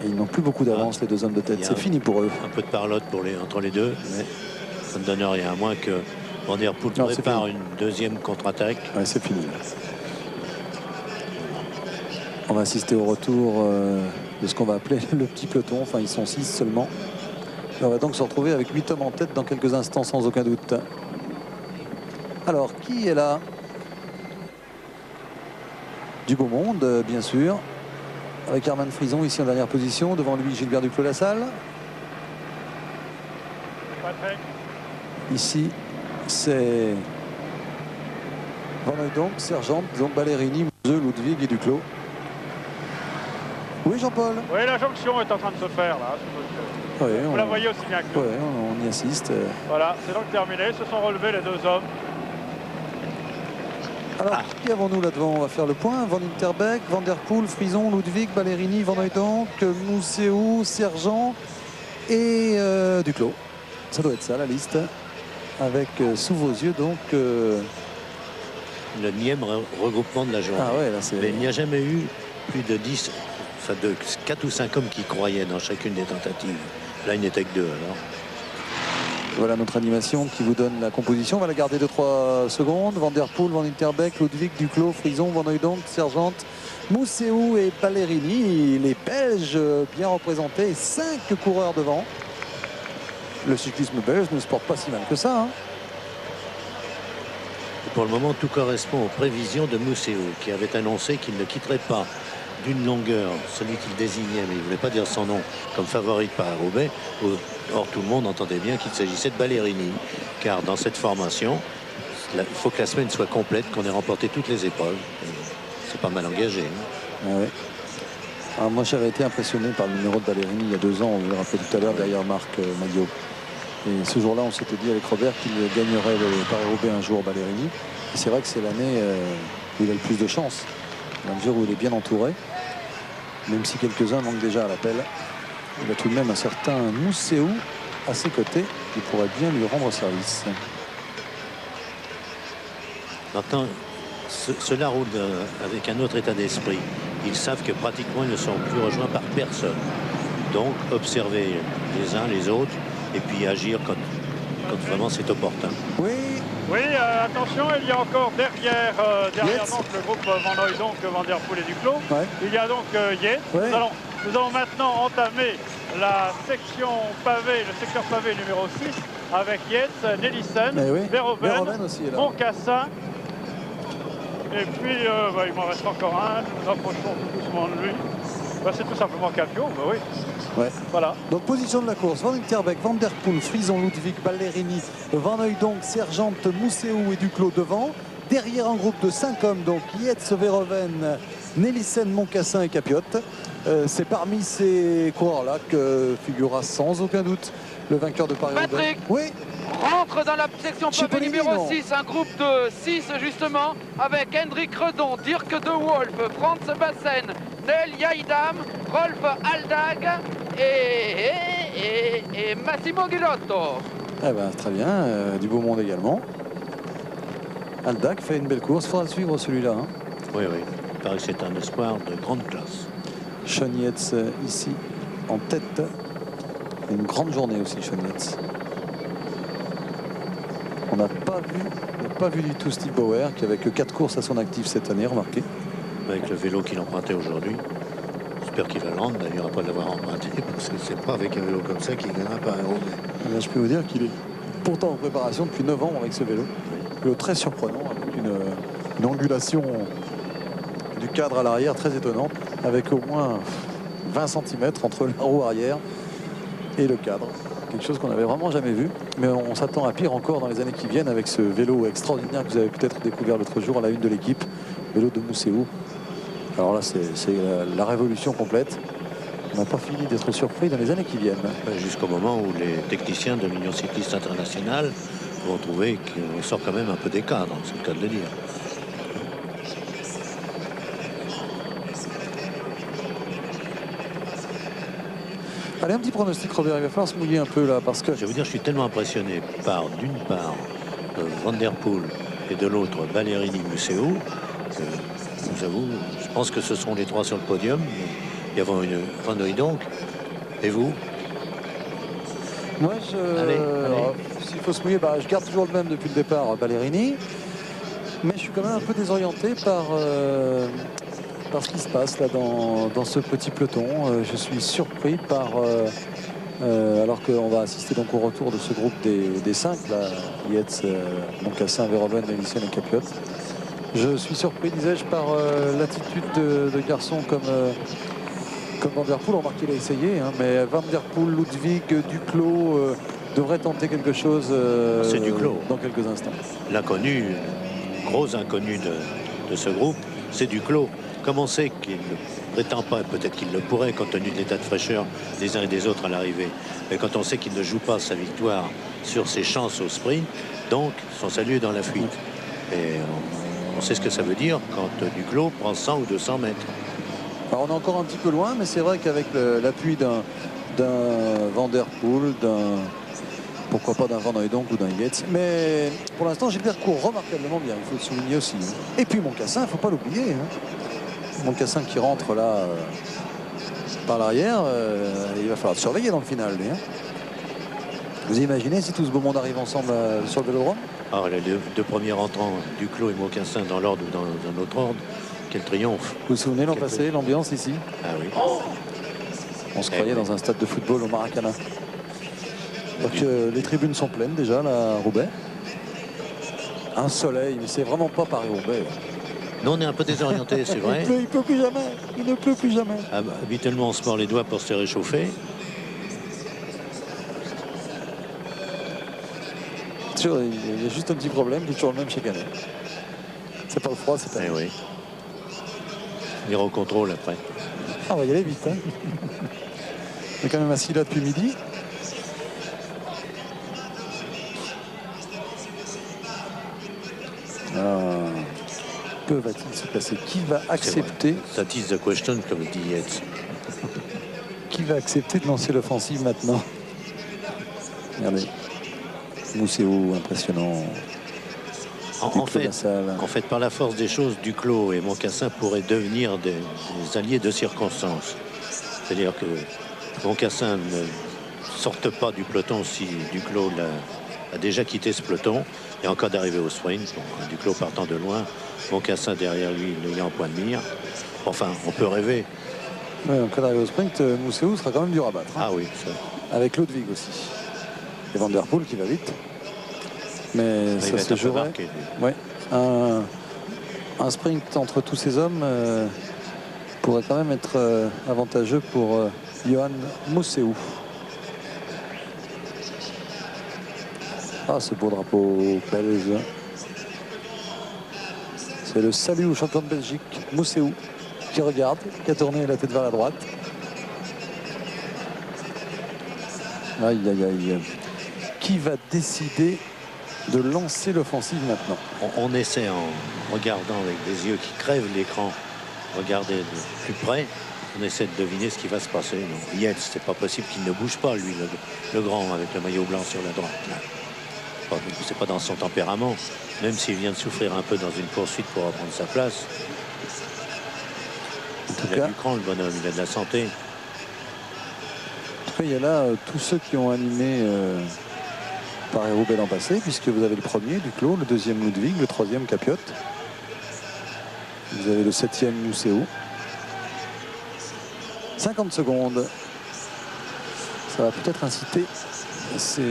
Et ils n'ont plus beaucoup d'avance, les deux hommes de tête. C'est fini pour eux. Un peu de parlotte entre les deux, mais ça ne donne rien, à moins que Van der Poel prépare une deuxième contre-attaque. Ouais, c'est fini. On va assister au retour de ce qu'on va appeler le petit peloton. Enfin, ils sont 6 seulement. Et on va donc se retrouver avec 8 hommes en tête dans quelques instants, sans aucun doute. Alors, qui est là? Du beau monde, bien sûr. Avec Herman Frison ici en dernière position. Devant lui, Gilbert Duclos-Lassalle. Ici, c'est Van Hooijdonk, Sergent, donc Ballerini, Museeuw, Ludwig et Duclos. Oui, Jean-Paul? Oui, la jonction est en train de se faire là. Oui, vous la voyez aussi bien que nous. Oui, on y assiste. Voilà, c'est donc terminé. Se sont relevés les deux hommes. Alors, qui avons-nous là devant? On va faire le point. Van Interbeek, Van der Poel, Frison, Ludwig, Ballerini, Van Hooijdonk, Museeuw, Sergent et Duclos. Ça doit être ça, la liste. Avec sous vos yeux, donc... Le 9e regroupement de la journée. Ah ouais, là c'est... Mais il n'y a jamais eu plus de 10, enfin de 4 ou 5 hommes qui croyaient dans chacune des tentatives. Là, il n'était que 2 alors. Voilà notre animation qui vous donne la composition. On va la garder 2-3 secondes. Van der Poel, Van Interbeek, Ludwig, Duclos, Frison, Van Hooijdonk, Sergent, Museeuw et Ballerini. Les Belges bien représentés. 5 coureurs devant. Le cyclisme belge ne se porte pas si mal que ça. Hein. Pour le moment, tout correspond aux prévisions de Museeuw, qui avait annoncé qu'il ne quitterait pas d'une longueur celui qu'il désignait, mais il ne voulait pas dire son nom, comme favori de Paris-Roubaix. Or, tout le monde entendait bien qu'il s'agissait de Ballerini, car dans cette formation, il faut que la semaine soit complète, qu'on ait remporté toutes les épreuves. C'est pas mal engagé. Hein. Ah ouais. Alors moi, j'avais été impressionné par le numéro de Ballerini il y a 2 ans, on le rappelait tout à l'heure, derrière Marc Maillot. Et ce jour-là, on s'était dit avec Robert qu'il gagnerait le Paris-Roubaix un jour, Ballerini. Et c'est vrai que c'est l'année où il a le plus de chance, dans la mesure où il est bien entouré. Même si quelques-uns manquent déjà à l'appel, il a tout de même un certain Museeuw à ses côtés qui pourrait bien lui rendre service. Maintenant, cela roule avec un autre état d'esprit. Ils savent que pratiquement ils ne seront plus rejoints par personne. Donc, observer les uns les autres et puis agir quand vraiment c'est opportun. Oui. Oui, attention, il y a encore derrière donc, le groupe Van Hooijdonk, Van der Poel et Duclos. Ouais. Il y a donc Yates. Ouais. Nous allons maintenant entamer la section pavé, le secteur pavé numéro 6 avec Yates, Nelissen, Verhoeven, Moncassin. Et puis, il m'en reste encore un. Nous nous approchons tout doucement de lui. C'est tout simplement Capio, oui. Ouais. Voilà. Donc position de la course, Van Interbeek, Van der Poel, Frison, Ludwig, Ballerini, Van Hooijdonk, Sergent, Museeuw et Duclos devant. Derrière un groupe de 5 hommes, donc Yates, Verhoeven, Nelissen, Moncassin et Capiot. C'est parmi ces coureurs-là que figurera sans aucun doute le vainqueur de Paris-Roubaix. Patrick, oui. rentre dans la section pavé numéro 6, un groupe de 6 justement, avec Hendrik Redon, Dirk De Wolf, Franz Bassen, Nel Yaidam, Rolf Aldag et Massimo Gilotto. Eh ben, très bien, du beau monde également. Aldag fait une belle course, il faudra suivre celui-là. Hein. Oui, oui, il paraît que c'est un espoir de grande classe. Sean Yates ici en tête. Une grande journée aussi, Sean Yates. On n'a pas vu du tout Steve Bauer qui avait que 4 courses à son actif cette année, remarquez. Avec le vélo qu'il empruntait aujourd'hui. J'espère qu'il va le rendre d'ailleurs après l'avoir emprunté, parce que c'est pas avec un vélo comme ça qu'il gagnera pas un Roubaix. Je peux vous dire qu'il est pourtant en préparation depuis 9 ans avec ce vélo. Un vélo très surprenant, avec une angulation du cadre à l'arrière très étonnante, avec au moins 20 cm entre la roue arrière et le cadre. Quelque chose qu'on n'avait vraiment jamais vu, mais on s'attend à pire encore dans les années qui viennent avec ce vélo extraordinaire que vous avez peut-être découvert l'autre jour à la une de l'équipe, vélo de Mousséou. Alors là, c'est la révolution complète. On n'a pas fini d'être surpris dans les années qui viennent. Jusqu'au moment où les techniciens de l'Union cycliste internationale vont trouver qu'on sort quand même un peu des cadres, c'est le cas de le dire. Allez, un petit pronostic, Robert, il va falloir se mouiller un peu là, parce que... Je vais vous dire, je suis tellement impressionné par, d'une part, Van der Poel et de l'autre, Ballerini Museeuw, que je vous avoue, je pense que ce seront les trois sur le podium. Il y a une Van Hooijdonk. Et vous? Moi, Allez. s'il faut se mouiller, je garde toujours le même depuis le départ, Ballerini. Mais je suis quand même un peu désorienté par ce qui se passe là dans ce petit peloton. Je suis surpris par, alors qu'on va assister donc au retour de ce groupe des 5, Yates, Moncassin, Verhoeven, Elissen et Capiot. Je suis surpris, disais-je, par l'attitude de garçons comme Van der Poel. Remarquez, il a essayé, hein, mais Van der Poel, Ludwig, Duclos devraient tenter quelque chose C'est Duclos dans quelques instants. L'inconnu, gros inconnu de ce groupe, c'est Duclos. Comme on sait qu'il ne prétend pas, peut-être qu'il le pourrait compte tenu de l'état de fraîcheur des uns et des autres à l'arrivée, mais quand on sait qu'il ne joue pas sa victoire sur ses chances au sprint, donc son salut est dans la fuite. Et on sait ce que ça veut dire quand Duclos prend 100 ou 200 mètres. Alors on est encore un petit peu loin, mais c'est vrai qu'avec l'appui d'un Van der Poel, pourquoi pas d'un Van Hooijdonk ou d'un Yates. Mais pour l'instant, Gilbert court remarquablement bien, il faut le souligner aussi. Et puis Moncassin, il ne faut pas l'oublier. Moncassin qui rentre là par l'arrière, il va falloir surveiller dans le final. Lui, hein. Vous imaginez si tout ce beau monde arrive ensemble sur le vélodrome? Alors les deux premiers entrants, Duclos et Moncassin, dans l'ordre ou dans un autre ordre, quel triomphe. Vous vous souvenez l'an passé, l'ambiance ici? Ah oui. On se croyait dans un stade de football au Maracana. Donc les tribunes sont pleines déjà là à Roubaix. Un soleil, mais c'est vraiment pas Paris-Roubaix. Nous on est un peu désorienté, c'est vrai. Il pleut plus jamais. Il ne pleut plus jamais. Habituellement on se mord les doigts pour se réchauffer. Il y a juste un petit problème qui est toujours le même chaque année. C'est pas le froid, c'est pas. Eh oui. On ira au contrôle après. On va y aller vite. Hein. On est quand même assis là depuis midi. Que va-t-il se passer? Qui va accepter? That is the question, comme dit Yates. Qui va accepter de lancer l'offensive maintenant? Regardez. Mousséou, impressionnant. En fait, par la force des choses, Duclos et Moncassin pourraient devenir des alliés de circonstance. C'est-à-dire que Moncassin ne sorte pas du peloton si Duclos a déjà quitté ce peloton. Et en cas d'arrivée au sprint, bon, Duclos partant de loin, Moncassin derrière lui, l'ayant en point de mire. Enfin, on peut rêver. Ouais, en cas d'arrivée au sprint, Mousséou sera quand même dur à battre. Ah oui. Ça. Avec Ludwig aussi. Et Van der Poel qui va vite. Mais ça se jouerait. Ouais, un sprint entre tous ces hommes pourrait quand même être avantageux pour Johan Mousséou. Ah, ce beau drapeau belge. C'est le salut au champion de Belgique, Mousséou, qui regarde, qui a tourné la tête vers la droite. Aïe, aïe, aïe. Qui va décider de lancer l'offensive maintenant? On essaie en regardant avec des yeux qui crèvent l'écran, regarder de plus près, on essaie de deviner ce qui va se passer. Yates, c'est pas possible qu'il ne bouge pas, lui, le grand, avec le maillot blanc sur la droite. C'est pas dans son tempérament, même s'il vient de souffrir un peu dans une poursuite pour reprendre sa place. Il a du cran, le bonhomme, il a de la santé. En tout cas, il y a là tous ceux qui ont animé Paris-Roubaix l'an passé, puisque vous avez le premier, Duclos, le deuxième, Ludwig, le troisième, Capiot. Vous avez le septième, Mousséou. 50 secondes. Ça va peut-être inciter ces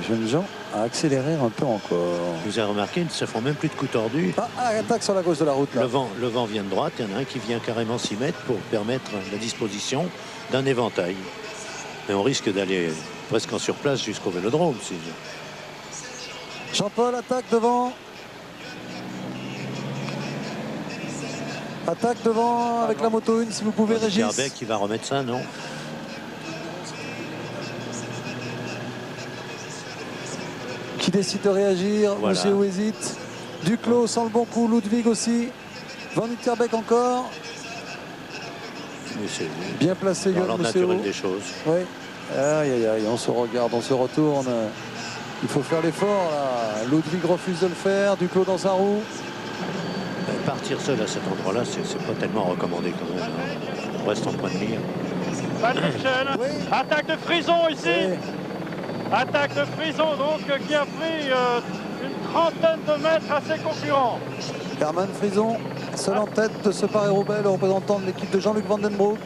jeunes gens à accélérer un peu encore. Vous avez remarqué, ils ne se font même plus de coups tordus. Attaque sur la gauche de la route là. Le vent vient de droite, il y en a un qui vient carrément s'y mettre pour permettre la disposition d'un éventail. Et on risque d'aller presque en surplace jusqu'au Vélodrome. Jean-Paul attaque devant. Attaque devant avec la moto 1 si vous pouvez, Régis. Kerbeck qui va remettre ça, non? Qui décide de réagir, voilà. Mousseau hésite. Duclos sans le bon coup, Ludwig aussi. Van Nitterbeek encore. Bien placé, Johan Mousseau. des choses. Oui. Aïe, aïe, aïe, on se regarde, on se retourne. Il faut faire l'effort là. Ludwig refuse de le faire, Duclos dans sa roue. Partir seul à cet endroit-là, c'est pas tellement recommandé quand même. Hein. On reste en point de mire. Patrick Chen, Oui. attaque de Frison ici. Oui. Attaque de Frison donc qui a pris une trentaine de mètres à ses concurrents. Herman Frison, seul en tête de ce Paris-Roubaix, le représentant de l'équipe de Jean-Luc Vandenbroek.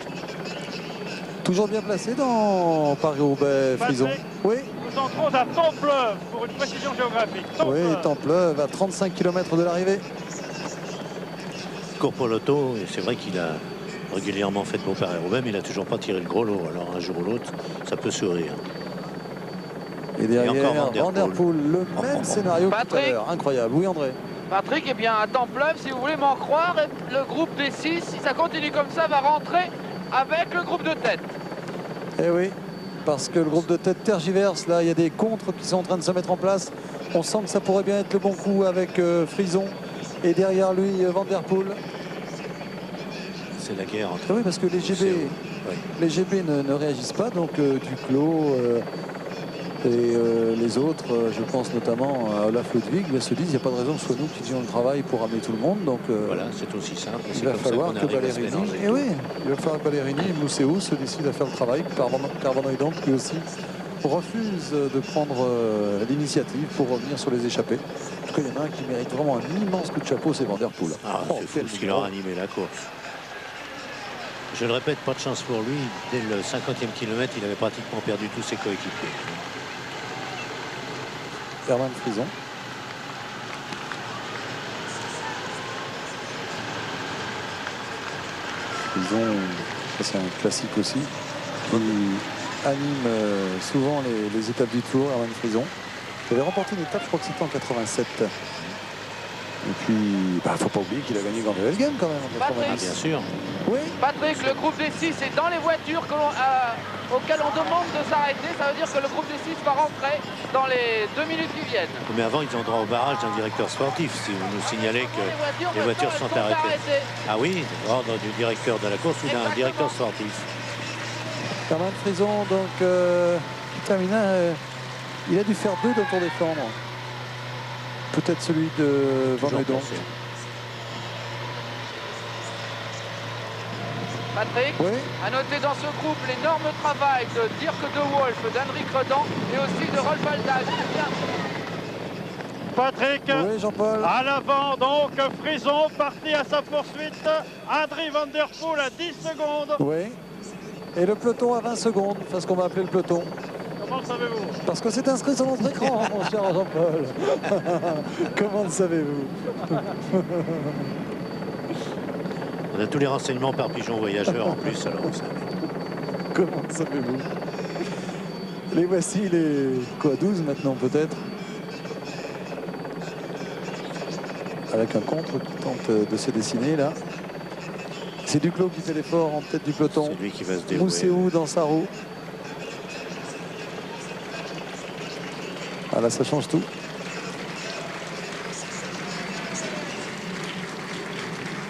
Toujours bien placé dans Paris-Roubaix, Frison. Oui. Nous entrons à Templeuve pour une précision géographique. Oui, Templeuve à 35 km de l'arrivée. Court pour l'auto, et c'est vrai qu'il a régulièrement fait pour Paris-Roubaix, mais il n'a toujours pas tiré le gros lot. Alors un jour ou l'autre, ça peut sourire. Et derrière, Van Der Poel, le même scénario que tout à Patrick. l'heure. Incroyable. Oui, André. Patrick, eh bien, à Templeuve, si vous voulez m'en croire, le groupe des 6, si ça continue comme ça, va rentrer avec le groupe de tête. Eh oui, parce que le groupe de tête tergiverse. Là, il y a des contres qui sont en train de se mettre en place. On sent que ça pourrait bien être le bon coup avec Frison. Et derrière lui, Van Der Poel. C'est la guerre entre... Oui, parce que les GB ne réagissent pas. Donc Duclos et les autres, je pense notamment à Olaf Ludwig, se disent il n'y a pas de raison que ce soit nous qui faisons le travail pour ramener tout le monde. Donc voilà, c'est aussi simple. il va falloir que Ballerini, il va falloir que Ballerini et Mousseau se décident à faire le travail, car Van Hooijdonk lui aussi refuse de prendre l'initiative pour revenir sur les échappées. En tout cas, il y en a un qui mérite vraiment un immense coup de chapeau, c'est Van Der Poel. C'est fou ce qu'il aura animé la course. Je le répète, pas de chance pour lui. Dès le 50e kilomètre, il avait pratiquement perdu tous ses coéquipiers. Herman Frison. Frison, c'est un classique aussi, qui anime souvent les étapes du Tour, Herman Frison. Il avait remporté une étape, je crois que c'était en 87. Et puis, faut pas oublier qu'il a gagné Grand Velgem quand même en 90. Bien sûr. Oui. Patrick, le groupe des 6 est dans les voitures auxquelles on demande de s'arrêter. Ça veut dire que le groupe des 6 va rentrer dans les 2 minutes qui viennent. Mais avant, ils ont droit au barrage d'un directeur sportif. Si vous nous signalez que les voitures sont arrêtées. Ah oui, ordre du directeur de la course ou d'un directeur sportif. Herman Frison, donc, il a dû faire 2 de Tour des Flandres. Peut-être celui de Van Hooijdonk. Patrick, oui. à noter dans ce groupe l'énorme travail de Dirk de Wolf, d'Henrik Redan et aussi de Rolf Aldag. Patrick, oui, Jean-Paul. À l'avant donc, Frison parti à sa poursuite. Adrie Van Der Poel à 10 secondes. Oui. Et le peloton à 20 secondes, enfin ce qu'on va appeler le peloton. Comment le savez-vous? Parce que c'est inscrit sur notre écran, mon cher Jean-Paul. Comment le savez-vous? On a tous les renseignements par pigeon voyageur en plus, alors vous savez. Comment le savez-vous? Les voici, les 12 maintenant peut-être. Avec un contre qui tente de se dessiner là. C'est Duclos qui fait l'effort en tête du peloton. C'est lui qui va se dévouer. Mousseau dans sa roue. Ah là, ça change tout.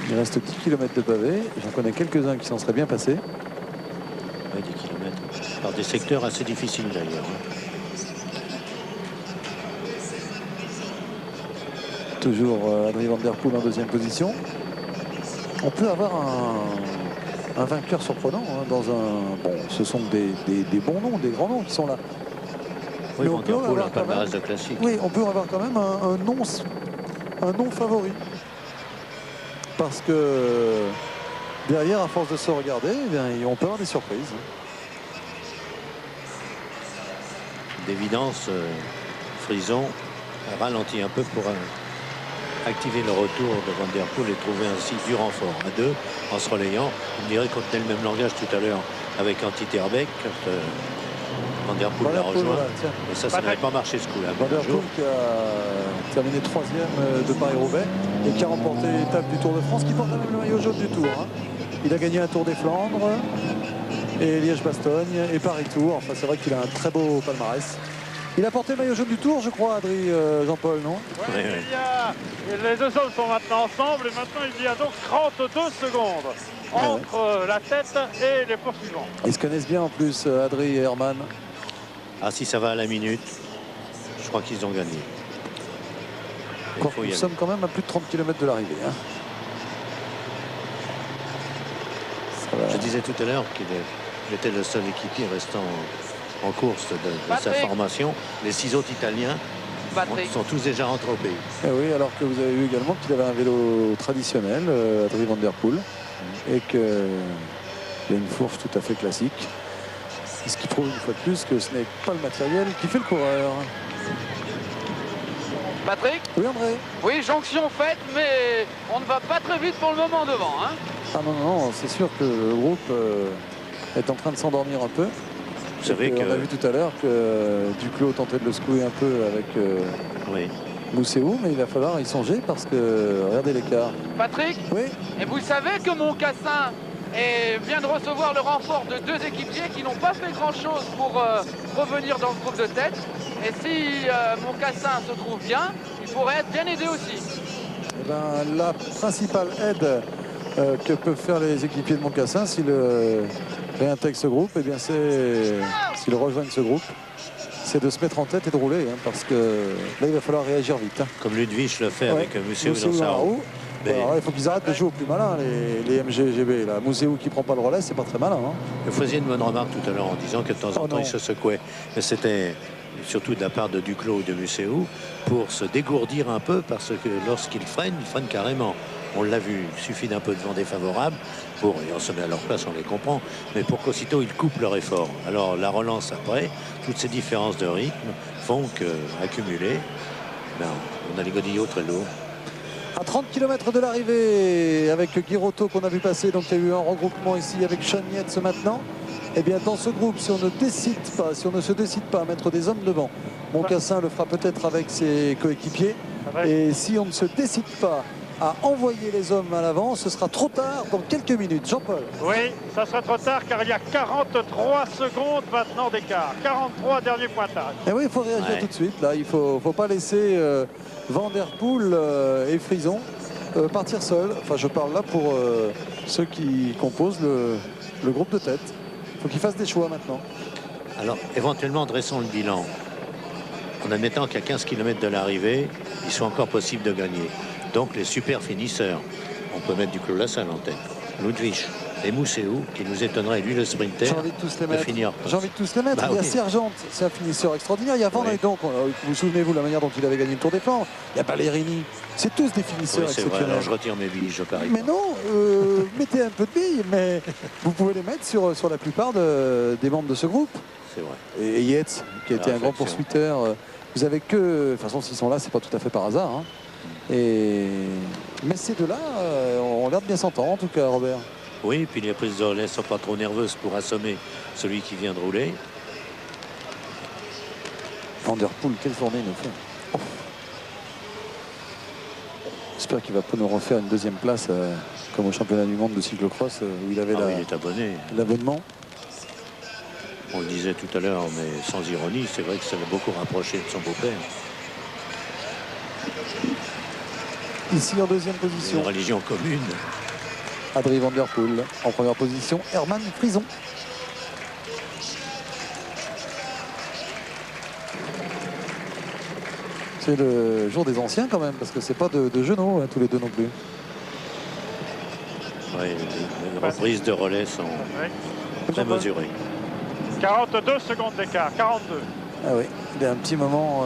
Il reste 10 km de pavé. J'en connais quelques-uns qui s'en seraient bien passés. Oui, 10 km. Par des secteurs assez difficiles d'ailleurs. Toujours Adrie Van Der Poel en deuxième position. On peut avoir un vainqueur surprenant dans un... Bon, ce sont des bons noms, des grands noms qui sont là. Oui, Mais Van Der Poel, un palmarès de classique. Oui, on peut avoir quand même un nom favori. Parce que derrière, à force de se regarder, eh bien, on peut avoir des surprises. d'évidence, Frison a ralenti un peu pour activer le retour de Van Der Poel et trouver ainsi du renfort à deux en se relayant. On dirait qu'on tenait le même langage tout à l'heure avec Anti-Terbeck. Van Der Poel l'a rejoint. Voilà, et ça n'avait pas marché ce coup-là. Van Der Poel qui a terminé 3e de Paris-Roubaix et qui a remporté l'étape du Tour de France, qui porte même le maillot jaune du Tour. Hein. Il a gagné un Tour des Flandres et Liège-Bastogne et Paris-Tour. Enfin, c'est vrai qu'il a un très beau palmarès. Il a porté le maillot jaune du Tour, je crois, Adri, Jean-Paul, non? Oui, les deux hommes sont maintenant ensemble et maintenant il y a donc 32 secondes entre la tête et les poursuivants. Ils se connaissent bien en plus, Adri et Herman. Ah, si ça va à la minute, je crois qu'ils ont gagné. Nous sommes quand même à plus de 30 km de l'arrivée. Hein. Je disais tout à l'heure qu'il était le seul équipier restant en course de sa formation. Les 6 autres Italiens sont tous déjà rentrés au pays. Et oui, alors que vous avez vu également qu'il avait un vélo traditionnel, Adri Van Der Poel, et qu'il a une fourche tout à fait classique. Ce qui prouve une fois de plus que ce n'est pas le matériel qui fait le coureur. Patrick? Oui, André? Oui, jonction faite, mais on ne va pas très vite pour le moment devant. Hein. Ah non, non, c'est sûr que le groupe est en train de s'endormir un peu. Vous savez que... On a vu tout à l'heure que Duclos tentait de le secouer un peu avec Mousseau, mais il va falloir y songer parce que regardez l'écart. Patrick? Oui. Et vous savez que Moncassin vient de recevoir le renfort de 2 équipiers qui n'ont pas fait grand-chose pour revenir dans le groupe de tête. Et si Moncassin se trouve bien, il pourrait être bien aidé aussi. Eh ben, la principale aide que peuvent faire les équipiers de Moncassin s'ils réintègrent ce groupe, eh bien c'est s'ils rejoignent ce groupe, c'est de se mettre en tête et de rouler, hein, parce que là il va falloir réagir vite. Hein. Comme Ludwig le fait avec Mousseau dans sa roue. Mais... Alors, il faut qu'ils arrêtent de jouer au plus malin, les MGGB. Mousseau qui prend pas le relais, c'est pas très malin. Hein. Vous faisiez une bonne remarque tout à l'heure en disant que de temps en temps il se secouait. Mais c'était surtout de la part de Duclos et de Mousseau pour se dégourdir un peu, parce que lorsqu'il freine carrément. On l'a vu, il suffit d'un peu de vent défavorable pour, et on se met à leur place, on les comprend, mais pour qu'aussitôt ils coupent leur effort. Alors la relance après, toutes ces différences de rythme font qu'accumuler, on a les godillots très lourds. À 30 km de l'arrivée, avec Guirotto qu'on a vu passer, donc il y a eu un regroupement ici avec Sean Yates maintenant. Et bien dans ce groupe, si on ne se décide pas à mettre des hommes devant, Moncassin le fera peut-être avec ses coéquipiers. Et si on ne se décide pas à envoyer les hommes à l'avant, ce sera trop tard dans quelques minutes. Jean-Paul. Oui, ça sera trop tard car il y a 43 secondes maintenant d'écart. 43 dernier pointage. Et oui, il faut réagir tout de suite. Là, il ne faut pas laisser Van Der Poel et Frison partir seuls. Enfin, je parle là pour ceux qui composent le groupe de tête. Il faut qu'ils fassent des choix maintenant. Alors, éventuellement, dressons le bilan. En admettant qu'à 15 km de l'arrivée, il soit encore possible de gagner. Donc les super finisseurs, on peut mettre Duclos Lassalle en tête, Ludwig et Mousseau, qui nous étonnerait, lui le sprinter, j'ai envie de tous les mettre. Finir. J'ai envie de tous les mettre. Il y a Sergent, c'est un finisseur extraordinaire. Il y a Van donc, vous souvenez-vous la manière dont il avait gagné le Tour des Flandres. Il y a Ballerini. C'est tous des finisseurs exceptionnels. Alors je retire mes billes, je parie. Mais non, mettez un peu de billes, mais vous pouvez les mettre sur la plupart des membres de ce groupe. C'est vrai. Et Yates, qui a été un grand poursuiteur. Vous avez que, de toute façon, s'ils sont là, c'est pas tout à fait par hasard. Hein. Mais ces deux-là ont l'air de bien s'entendre, en tout cas, Robert. Oui, puis les prises de relais ne sont pas trop nerveuses pour assommer celui qui vient de rouler. Van Der Poel, quelle journée il nous fait. Oh. J'espère qu'il va pas nous refaire une deuxième place comme au championnat du monde de cyclocross où il avait il est abonné. L'abonnement. On le disait tout à l'heure, mais sans ironie, c'est vrai que ça l'a beaucoup rapproché de son beau-père. Ici en deuxième position. Une religion commune. Adri Van Der Poel. En première position, Herman Frison. C'est le jour des anciens quand même, parce que c'est pas de genoux tous les deux non plus. Oui, les reprises de relais sont très mesurées. 42 secondes d'écart, 42. Ah oui, il y a un petit moment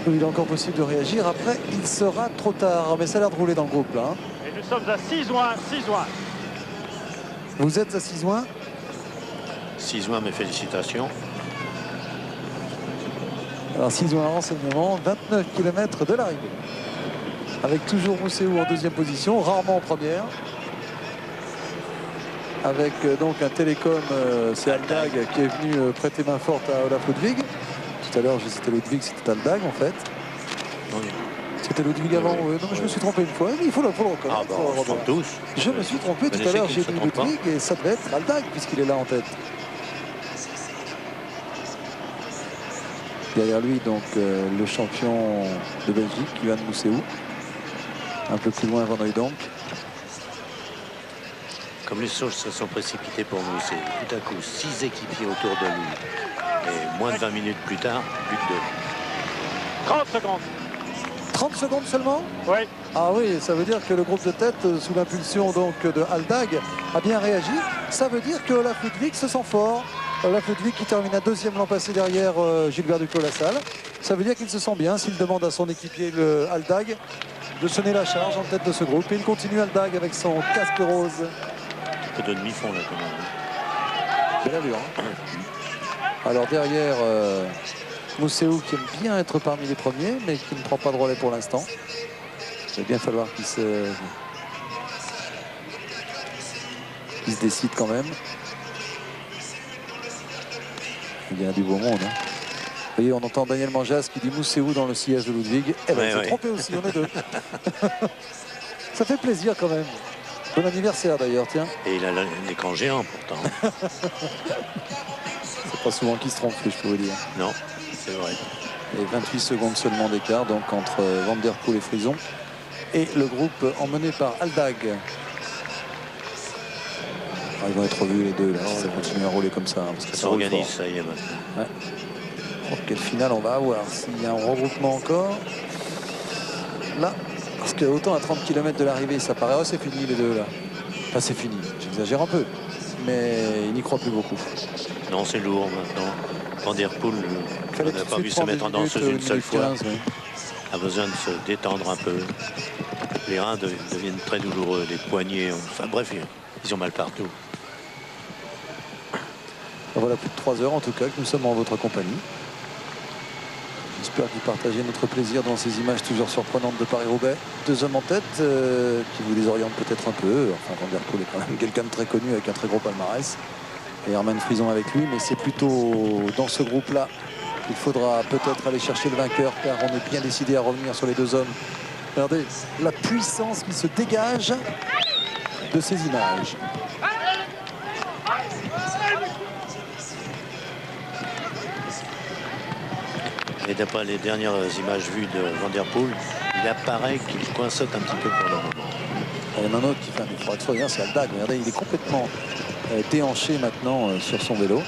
où il est encore possible de réagir. Après, il sera trop tard. Mais ça a l'air de rouler dans le groupe là. Hein. Et nous sommes à 6 juin, 6 juin. Vous êtes à 6 juin. 6 juin, mes félicitations. Alors s'ils ont un renseignement, 29 km de l'arrivée. Avec toujours Mousseau en deuxième position, rarement en première. Avec donc un télécom, c'est Aldag qui est venu prêter main forte à Olaf Ludwig. Tout à l'heure j'ai cité Ludwig, c'était Aldag en fait. Oui. C'était Ludwig avant, non mais je me suis trompé une fois, mais il faut le reconnaître. Ah bah, on se trompe tous. Je me suis trompé tout à l'heure, j'ai dit Ludwig et ça devait être Aldag puisqu'il est là en tête. Derrière lui donc le champion de Belgique, Johan Mousseau. Un peu plus loin Van Hooijdonk. Comme les choses se sont précipitées pour Mousseau, tout à coup 6 équipiers autour de lui. Et moins de 20 minutes plus tard, but de 30 secondes. 30 secondes seulement? Oui. Ah oui, ça veut dire que le groupe de tête, sous l'impulsion donc de Aldag, a bien réagi. Ça veut dire que Olaf Ludwig se sent fort. Olaf Ludwig qui termine à deuxième l'an passé derrière Gilbert Duclos-Lassalle. Ça veut dire qu'il se sent bien s'il demande à son équipier le Aldag de sonner la charge en tête de ce groupe. Et il continue Aldag avec son casque rose. un peu de demi-fond là quand même. Belle allure. Hein. Alors derrière Mousseau qui aime bien être parmi les premiers mais qui ne prend pas de relais pour l'instant. Il va bien falloir qu'il se décide quand même. Il y a du beau monde. Hein. Vous voyez, on entend Daniel Manjas qui dit Mousseau dans le sillage de Ludwig. Eh ben, il s'est trompé aussi, on est deux. Ça fait plaisir quand même. Bon anniversaire d'ailleurs, tiens. Et il a un écran géant pourtant. C'est pas souvent qu'il se trompe, que je peux vous dire. Non, c'est vrai. Et 28 secondes seulement d'écart donc entre Van der Poel et Frison. Et le groupe emmené par Aldag. Ah, ils vont être revus les deux là, si ça continue à rouler comme ça. Hein, parce que ça s'organise, ça y est maintenant. Ouais. Oh, quelle finale on va avoir. S'il y a un regroupement encore. Là, parce que autant à 30 km de l'arrivée, ça paraît, oh, c'est fini les deux là. Enfin, c'est fini, j'exagère un peu. Mais il n'y croit plus beaucoup. Non, c'est lourd maintenant. Van der Poel, on n'a pas vu se mettre en danseuse une seule fois. Oui. A besoin de se détendre un peu. Les reins deviennent très douloureux, les poignets, enfin bref, ils ont mal partout. Voilà plus de 3 heures en tout cas que nous sommes en votre compagnie. J'espère que vous partagez notre plaisir dans ces images toujours surprenantes de Paris-Roubaix. 2 hommes en tête qui vous désorientent peut-être un peu. Enfin, Van der Poel est quand même quelqu'un de très connu avec un très gros palmarès. Et Herman Frison avec lui, mais c'est plutôt dans ce groupe-là qu'il faudra peut-être aller chercher le vainqueur, car on est bien décidé à revenir sur les 2 hommes. Regardez la puissance qui se dégage de ces images. Et d'après les dernières images vues de Van der Poel, il apparaît qu'il coinçote un petit peu pour le moment. Il y en a un autre qui fait un effort extraordinaire, c'est Aldag. Regardez, il est complètement déhanché maintenant sur son vélo.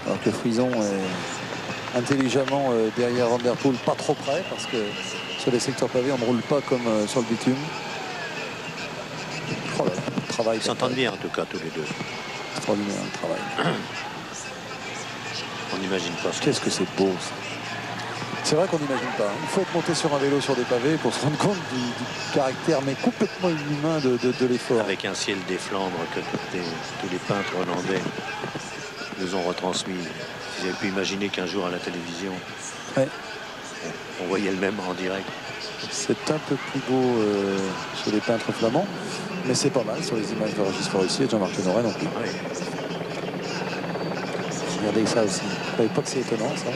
Alors que Frison est intelligemment derrière Van der Poel, pas trop près, parce que sur les secteurs pavés, on ne roule pas comme sur le bitume. Oh là là, le travail. Ils s'entendent bien en tout cas tous les deux. Extraordinaire le travail. On n'imagine pas. Qu'est-ce que c'est beau ça. C'est vrai qu'on n'imagine pas. Il faut être monté sur un vélo sur des pavés pour se rendre compte du caractère mais complètement inhumain de l'effort. Avec un ciel des Flandres que tous les peintres hollandais nous ont retransmis. Ils avaient pu imaginer qu'un jour à la télévision, ouais, on voyait le même en direct. C'est un peu plus beau sur les peintres flamands, mais c'est pas mal sur les images de Régis Forissier et de Jean-Marc Lenoret non plus. Oui. Regardez ça aussi. Vous savez pas que c'est étonnant ça.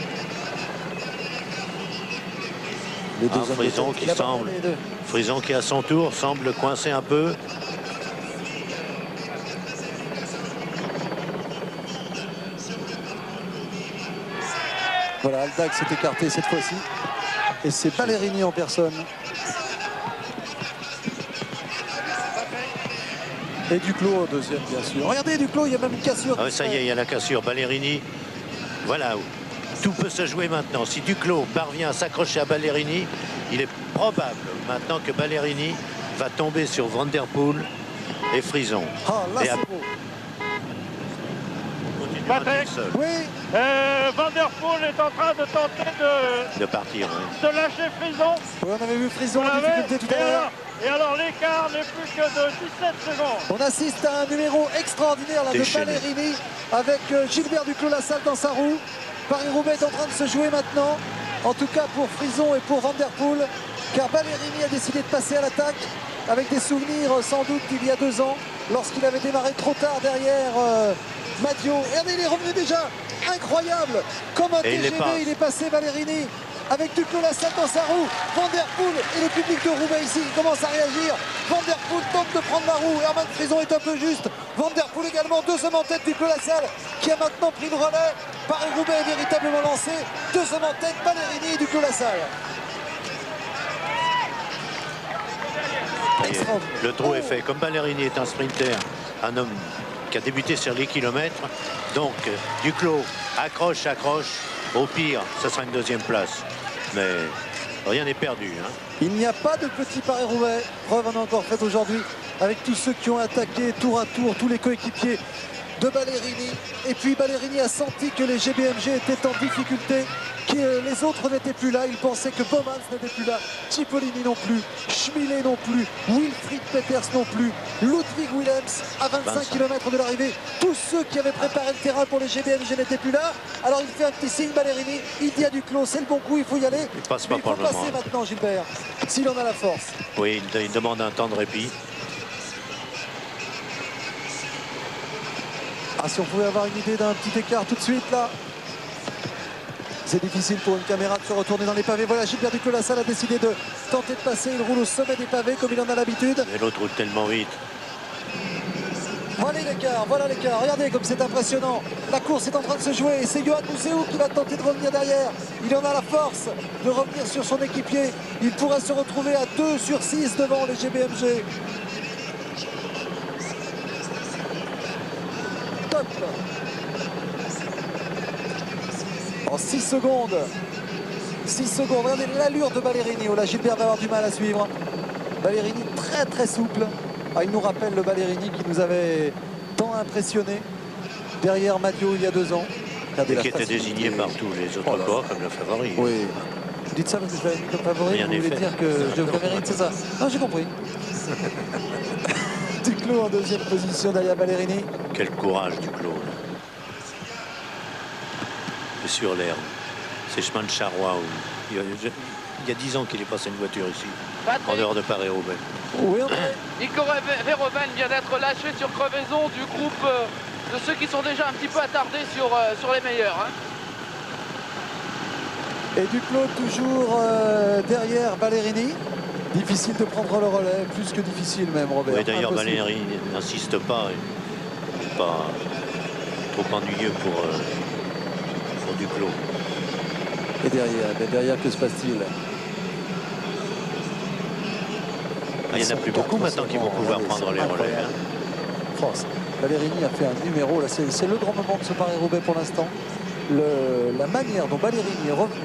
Les deux hommes Frison qui semble, Frison qui à son tour semble coincer un peu. Voilà, Aldag s'est écarté cette fois-ci. Et c'est Ballerini en personne. Et Duclos au deuxième, bien sûr. Regardez, Duclos, il y a même une cassure. Ah, ça y est, il y a la cassure. Ballerini, voilà, tout peut se jouer maintenant. Si Duclos parvient à s'accrocher à Ballerini, il est probable maintenant que Ballerini va tomber sur Van der Poel et Frison. Ah, là, et c'est beau. Patrick, oui. Van der Poel est en train de tenter De partir, oui. de lâcher Frison. Oui, on avait vu Frison en difficulté tout à l'heure. Et alors l'écart n'est plus que de 17 secondes. On assiste à un numéro extraordinaire là, de Déchaîné. Ballerini avec Gilbert Duclos-Lassalle dans sa roue. Paris-Roubaix est en train de se jouer maintenant, en tout cas pour Frison et pour Van Der Poel, car Ballerini a décidé de passer à l'attaque avec des souvenirs sans doute d'il y a 2 ans, lorsqu'il avait démarré trop tard derrière Maggio. Regardez, il est revenu déjà, incroyable, comme un TGV, il est passé Ballerini avec Duclos-Lassalle dans sa roue. Van Der Poel et le public de Roubaix ici commence à réagir. Van Der Poel tente de prendre la roue, Herman Frison est un peu juste. Van Der Poel également, 2 hommes en tête, Duclos-Lassalle qui a maintenant pris le relais. Paris-Roubaix est véritablement lancé, 2 hommes en tête, Ballerini et Duclos-Lassalle. Le trou est fait. Comme Ballerini est un sprinter, un homme qui a débuté sur les kilomètres, donc Duclos accroche. Au pire, ça sera une 2e place. Mais rien n'est perdu. Hein. Il n'y a pas de petit Paris-Roubaix. Preuve en a encore faite aujourd'hui avec tous ceux qui ont attaqué tour à tour, tous les coéquipiers de Ballerini. Et puis Ballerini a senti que les GBMG étaient en difficulté, que les autres n'étaient plus là. Il pensait que Bowmans n'était plus là, Cipollini non plus, Schmillet non plus, Wilfried Peters non plus, Ludwig Willems à 25 km de l'arrivée. Tous ceux qui avaient préparé le terrain pour les GBMG n'étaient plus là. Alors il fait un petit signe, Ballerini, il dit à Duclos, c'est le bon coup, il faut y aller. Il passe pas il faut par le passer moment. maintenant, Gilbert, s'il en a la force. Oui, il demande un temps de répit. Ah, si on pouvait avoir une idée d'un petit écart tout de suite là. C'est difficile pour une caméra de se retourner dans les pavés. Voilà, Gilbert Duclos-Lassalle a décidé de tenter de passer. Il roule au sommet des pavés comme il en a l'habitude. Et l'autre roule tellement vite. Voilà l'écart, voilà l'écart. Regardez comme c'est impressionnant. La course est en train de se jouer et c'est Johan Museeuw qui va tenter de revenir derrière. Il en a la force de revenir sur son équipier. Il pourrait se retrouver à 2 sur 6 devant les GBMG. Top. En 6 secondes. 6 secondes. Regardez l'allure de Ballerini. Oh là, Gilbert va avoir du mal à suivre. Ballerini très très souple. Ah, il nous rappelle le Ballerini qui nous avait tant impressionné derrière Maggio il y a 2 ans. Et qui était désigné par tous les autres coureurs comme le favori. Oui. Vous dites ça parce que je l'avais mis comme favori. Vous voulez dire que je le mérite, c'est ça? Non, j'ai compris. Duclos en 2e position derrière Ballerini. Quel courage Duclos. Et sur l'herbe. C'est chemin de Charrois. Il y a 10 ans qu'il est passé une voiture ici. En dehors de Paris-Roubaix. Oui, Nico Verhoeven vient d'être lâché sur crevaison du groupe de ceux qui sont déjà un petit peu attardés sur les meilleurs. Hein. Et Duclos toujours derrière Ballerini. Difficile de prendre le relais, plus que difficile même, Robert. Oui, d'ailleurs, Ballerini n'insiste pas. Il n'est pas trop ennuyeux pour Duclos. Et derrière, que se passe-t-il? Il n'y en a plus beaucoup maintenant qui vont pouvoir prendre les relais. Hein. France. Ballerini a fait un numéro, là c'est le grand moment de ce Paris-Roubaix pour l'instant. La manière dont Ballerini est revenu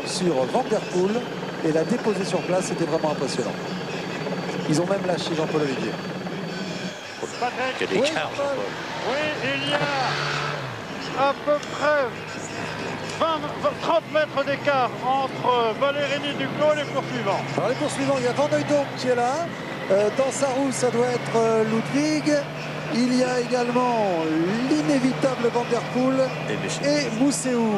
sur Van Der Poel et l'a déposé sur place, c'était vraiment impressionnant. Ils ont même lâché Jean-Paul Olivier. Patrick. Quel écart, Jean-Paul. Oui, il y a à peu près 30 mètres d'écart entre Ballerini, Duclos et les poursuivants. Alors les poursuivants, il y a Van Hooydonk qui est là. Dans sa roue, ça doit être Ludwig. Il y a également l'inévitable Van Der Poel et Museeuw.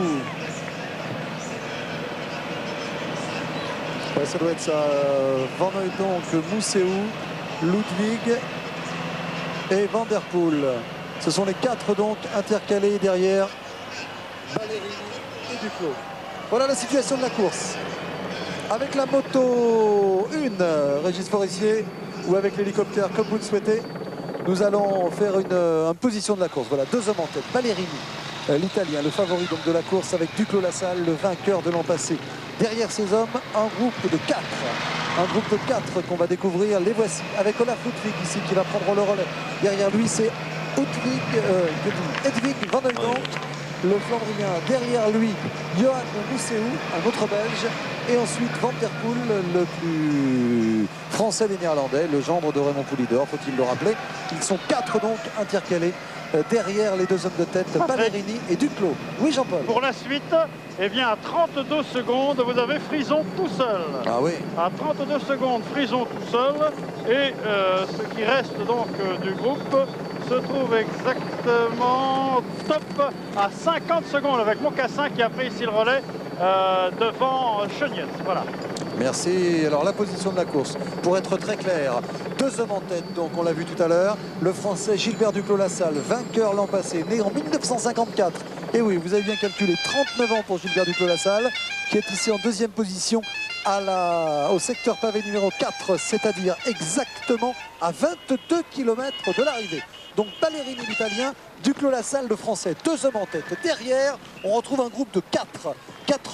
Ouais, ça doit être ça. Van Hooydonk, Museeuw, Ludwig et Van Der Poel. Ce sont les 4 donc intercalés derrière Ballerini et Duclos. Voilà la situation de la course. Avec la moto 1, Régis Forissier, ou avec l'hélicoptère comme vous le souhaitez, nous allons faire une position de la course. Voilà, 2 hommes en tête. Ballerini, l'Italien, le favori donc de la course, avec Duclos-Lassalle, le vainqueur de l'an passé. Derrière ces hommes, un groupe de 4. Un groupe de 4 qu'on va découvrir. Les voici, avec Olaf Ludwig ici qui va prendre le relais. Derrière lui, c'est Hedwig Van Hooydonk, le Flandrien. Derrière lui, Johan Museeuw, un autre Belge. Et ensuite, Van Der Poel, le plus français des Néerlandais, le gendre de Raymond Poulidor, faut-il le rappeler. Ils sont 4 donc intercalés derrière les 2 hommes de tête, Ballerini et Duclos. Oui, Jean-Paul. Pour la suite, eh bien, à 32 secondes, vous avez Frison tout seul. Ah oui. À 32 secondes, Frison tout seul. Et ce qui reste donc du groupe, se trouve exactement top à 50 secondes avec Mocassin qui a pris ici le relais devant Cheniez. Voilà. Merci. Alors la position de la course, pour être très clair, 2 hommes en tête, donc on l'a vu tout à l'heure. Le Français Gilbert Duclos-Lassalle, vainqueur l'an passé, né en 1954. Et oui, vous avez bien calculé, 39 ans pour Gilbert Duclos-Lassalle, qui est ici en 2e position au secteur pavé numéro 4, c'est-à-dire exactement à 22 km de l'arrivée. Donc Ballerini l'italien, Duclos-Lassalle le français, 2 hommes en tête. Derrière, on retrouve un groupe de 4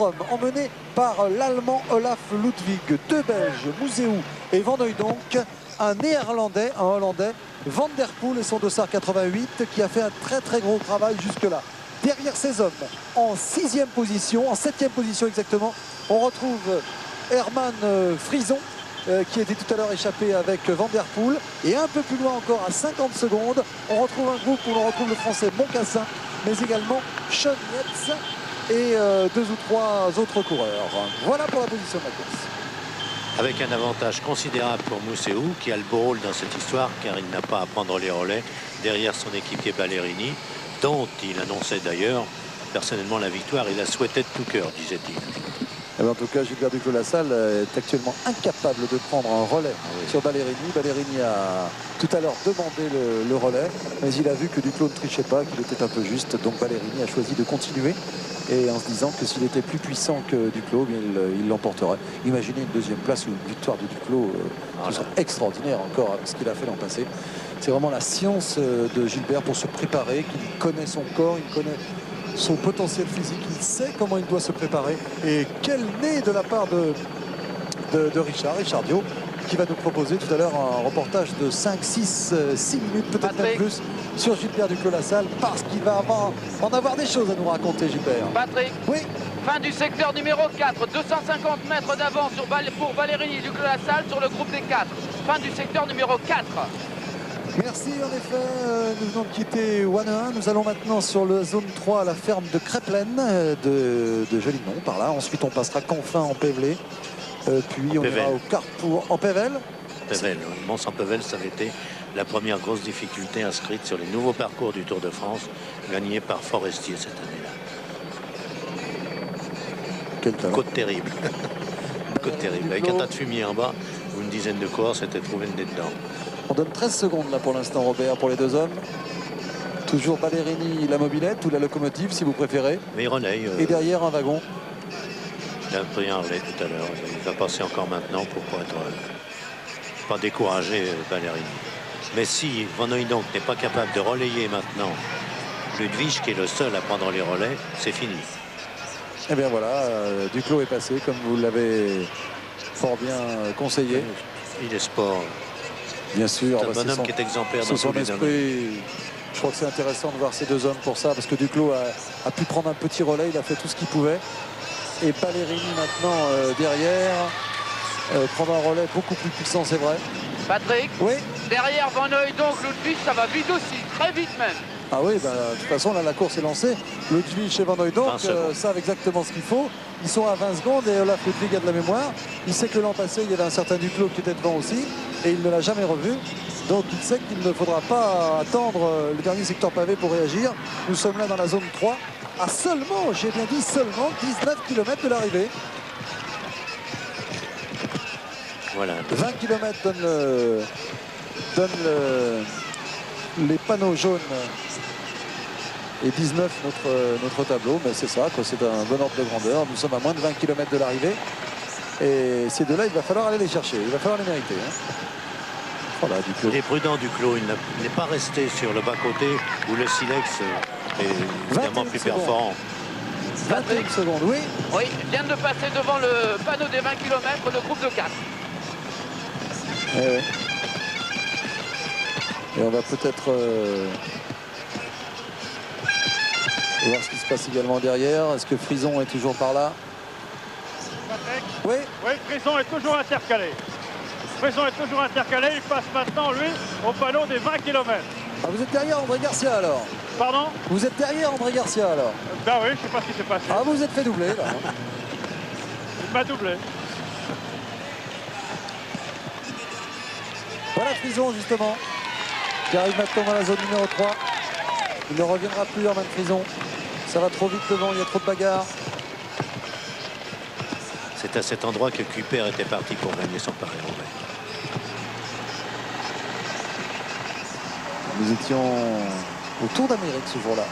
hommes emmenés par l'allemand Olaf Ludwig, 2 Belges, Mouzeou et Van Hooijdonk, un néerlandais, un hollandais, Van der Poel et son dossard 88 qui a fait un très gros travail jusque-là. Derrière ces hommes, en 6e position, en 7e position exactement, on retrouve Herman Frison qui était tout à l'heure échappé avec Van der Poel. Et un peu plus loin encore, à 50 secondes, on retrouve un groupe où l'on retrouve le français Mocassin, mais également Sean Yates et 2 ou 3 autres coureurs. Voilà pour la position de la course. Avec un avantage considérable pour Mouzeou, qui a le beau rôle dans cette histoire, car il n'a pas à prendre les relais derrière son équipier Ballerini, dont il annonçait d'ailleurs personnellement la victoire. Il la souhaitait de tout cœur, disait-il. En tout cas, Gilbert Duclos-Lassalle est actuellement incapable de prendre un relais sur Ballerini. Ballerini a tout à l'heure demandé le relais, mais il a vu que Duclos ne trichait pas, qu'il était un peu juste. Donc Ballerini a choisi de continuer, et en se disant que s'il était plus puissant que Duclos, il l'emporterait. Imaginez une 2e place ou une victoire de Duclos, ce serait extraordinaire encore avec ce qu'il a fait l'an passé. C'est vraiment la science de Gilbert pour se préparer, qu'il connaît son corps, il connaît son potentiel physique, il sait comment il doit se préparer. Et quel nez de la part de Richard Dio, qui va nous proposer tout à l'heure un reportage de 5, 6 minutes, peut-être même plus, sur Gilbert Duclos-Lassalle, parce qu'il va en avoir des choses à nous raconter, Gilbert. Patrick, oui. Fin du secteur numéro 4, 250 mètres d'avance pour Ballerini Duclos-Lassalle sur le groupe des 4. Fin du secteur numéro 4. Merci, en effet, nous venons de quitter Wanne. Nous allons maintenant sur la zone 3 à la ferme de Créplen, de Jolignon, par là. Ensuite, on passera Canfin en Pévelé. Puis on ira au Carrefour en Pével. Pével, Mons-en-Pével, ça avait été la première grosse difficulté inscrite sur les nouveaux parcours du Tour de France, gagné par Forestier cette année-là. Quel talent. Côte terrible. Côte terrible. Avec un tas de fumier en bas, où une dizaine de coureurs s'étaient trouvés le nez dedans. On donne 13 secondes là pour l'instant, Robert, pour les 2 hommes. Toujours Ballerini, la mobilette ou la locomotive si vous préférez. Mais il relaye. Et derrière un wagon. Il a pris un relais tout à l'heure. Il va passer encore maintenant pour être pas décourager Ballerini. Mais si Van Hooijdonk n'est pas capable de relayer maintenant Ludwig, qui est le seul à prendre les relais, c'est fini. Et bien voilà, Duclos est passé comme vous l'avez fort bien conseillé. Il est sport. Bien sûr. C'est un bonhomme qui est exemplaire dans son esprit. Je crois que c'est intéressant de voir ces 2 hommes pour ça, parce que Duclos a pu prendre un petit relais, il a fait tout ce qu'il pouvait. Et Ballerini maintenant derrière prendre un relais beaucoup plus puissant, c'est vrai. Patrick, oui. Derrière Van Hooijdonk, Ludwig, ça va vite aussi, très vite même. Ah oui, de toute façon, là, la course est lancée. Ludwig et Van Hooijdonk savent exactement ce qu'il faut. Ils sont à 20 secondes et Olaf Ludwig a de la mémoire. Il sait que l'an passé, il y avait un certain Duclos qui était devant aussi et il ne l'a jamais revu. Donc il sait qu'il ne faudra pas attendre le dernier secteur pavé pour réagir. Nous sommes là dans la zone 3 à seulement, j'ai bien dit seulement, 19 km de l'arrivée. Voilà. 20 km donne les panneaux jaunes et 19 notre tableau, mais c'est ça, c'est un bon ordre de grandeur. Nous sommes à moins de 20 km de l'arrivée et ces 2-là, il va falloir aller les chercher, il va falloir les mériter. Voilà, Duclos. Il est prudent, Duclos, il n'est pas resté sur le bas-côté où le silex est évidemment plus perforant. 21 secondes, oui. Oui, il vient de passer devant le panneau des 20 km, le groupe de 4. Et on va peut-être voir ce qui se passe également derrière. Est-ce que Frison est toujours par là? Patrick? Oui. Oui, Frison est toujours intercalé. Frison est toujours intercalé. Il passe maintenant, lui, au panneau des 20 km. Ah, vous êtes derrière André Garcia alors? Pardon? Vous êtes derrière André Garcia alors? Ben oui, je ne sais pas ce qui s'est passé. Ah, vous vous êtes fait doubler là. Il m'a doublé. Voilà Frison justement. qui arrive maintenant dans la zone numéro 3. Il ne reviendra plus, Herman Frison. Ça va trop vite devant, il y a trop de bagarres. C'est à cet endroit que Kuiper était parti pour gagner son Paris-Roubaix. Nous étions au Tour d'Amérique ce jour-là.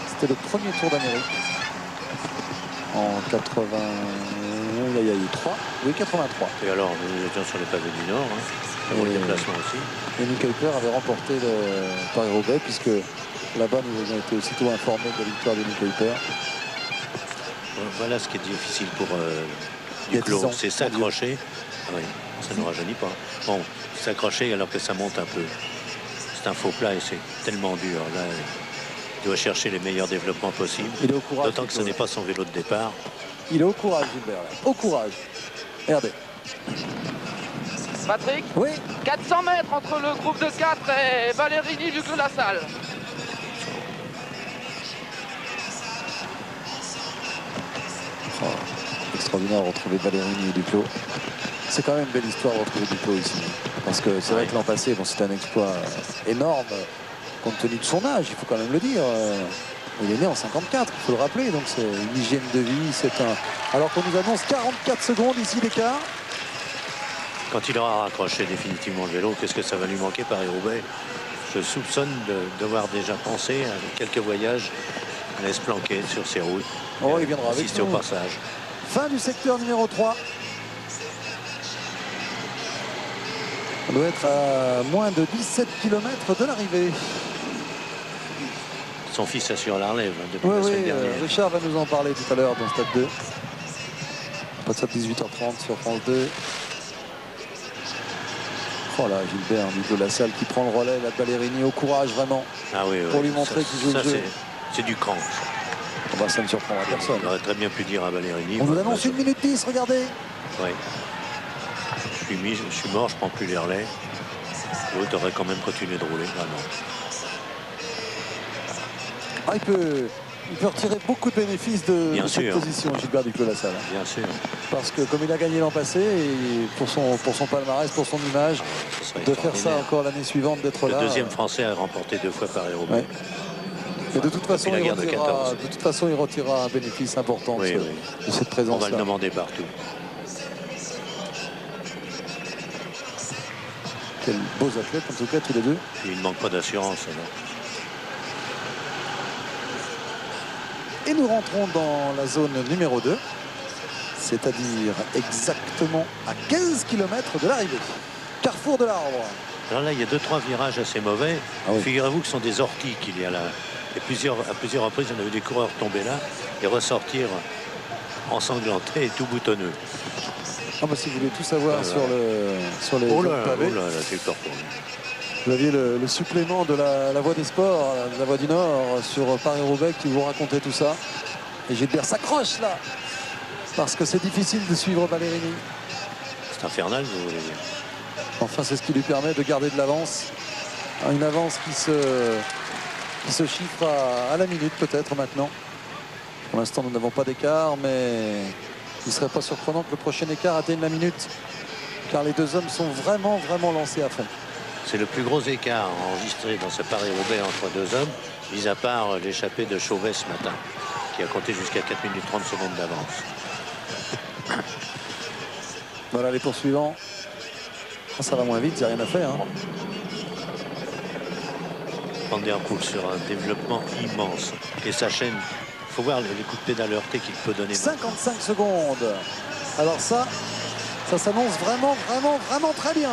C'était le premier Tour d'Amérique. En 83. Oui, 83. Et alors, nous étions sur les pavés du Nord. Hein. Pour le déplacement aussi. Et Nick Kuiper avait remporté le Paris-Roubaix puisque là-bas, nous avions été aussitôt informés de la victoire de Nick Kuiper. Voilà ce qui est difficile pour Il y a 10 ans, c'est s'accrocher. Ah oui, ça ne rajeunit pas. Bon, s'accrocher alors que ça monte un peu. C'est un faux plat et c'est tellement dur. Là, il doit chercher les meilleurs développements possibles. Il est au courage. D'autant que ce n'est pas son vélo de départ. Il est au courage, Gilbert. Là. Au courage. Regardez. Patrick, Oui. 400 mètres entre le groupe de 4 et Ballerini du Clos-la-Salle. Oh, extraordinaire de retrouver Ballerini et Duclos. C'est quand même une belle histoire de retrouver Duclos ici. Parce que c'est vrai que l'an passé, bon, c'était un exploit énorme compte tenu de son âge, il faut quand même le dire. Il est né en 54, il faut le rappeler. Donc c'est une hygiène de vie. C'est un. Alors qu'on nous annonce 44 secondes ici d'écart. Quand il aura raccroché définitivement le vélo, qu'est-ce que ça va lui manquer Paris-Roubaix? Je soupçonne de devoir déjà penser à quelques voyages à se planquer sur ces routes. Oh, il viendra avec assister au nous. passage. Fin du secteur numéro 3. On doit être à moins de 17 km de l'arrivée. Son fils assure la relève hein, depuis Oui, la semaine oui, dernière. Richard va nous en parler tout à l'heure dans Stade 2. Stade 18h30 sur France 2. Oh là, Gilbert, Nico Lassalle qui prend le relais, la Ballerini au courage vraiment. Ah oui, pour lui montrer qu'il joue le jeu. C'est du cran. Oh bah, ça ne surprendra personne. Il aurait très bien pu dire à Ballerini. On nous annonce 1 minute 10, regardez. Oui. Je suis mort, je prends plus les relais. L'autre aurait quand même continué de rouler. Ah non. Ah, il peut retirer beaucoup de bénéfices de cette position, Gilbert Duclos-Lassalle. Bien sûr. Parce que comme il a gagné l'an passé, et pour son palmarès, pour son image, de faire ça encore l'année suivante, d'être là. Le deuxième Français a remporté 2 fois Paris-Roubaix. Ouais. Mais de toute façon, il retirera un bénéfice important de cette présence-là. On va le demander partout. Quels beaux athlètes, en tout cas, tous les deux. Et il ne manque pas d'assurance. Et nous rentrons dans la zone numéro 2, c'est-à-dire exactement à 15 km de l'arrivée. Carrefour de l'Arbre. Alors là, il y a 2-3 virages assez mauvais. Ah oui. Figurez-vous que ce sont des orties qu'il y a là. Et à plusieurs reprises, on a vu des coureurs tomber là et ressortir ensanglantés et tout boutonneux. Ah bah si vous voulez tout savoir sur les pavés, c'est fort pour lui. Vous aviez le supplément de la Voix des Sports, la Voix du Nord, sur Paris-Roubaix qui vous racontait tout ça. Et Gilbert s'accroche là, parce que c'est difficile de suivre Ballerini. C'est infernal, vous voulez dire. Enfin, c'est ce qui lui permet de garder de l'avance. Une avance qui se chiffre à la minute peut-être maintenant. Pour l'instant, nous n'avons pas d'écart, mais il ne serait pas surprenant que le prochain écart atteigne la minute, car les deux hommes sont vraiment, vraiment lancés à fond. C'est le plus gros écart enregistré dans ce Paris-Roubaix entre deux hommes, mis à part l'échappée de Chauvet ce matin, qui a compté jusqu'à 4 minutes 30 secondes d'avance. Voilà les poursuivants. Ça va moins vite, il n'y a rien à faire. Van der Poel sur un développement immense. Et sa chaîne, il faut voir les coups de pédale heurtés qu'il peut donner. 55 secondes. Alors ça s'annonce vraiment, vraiment, vraiment très bien.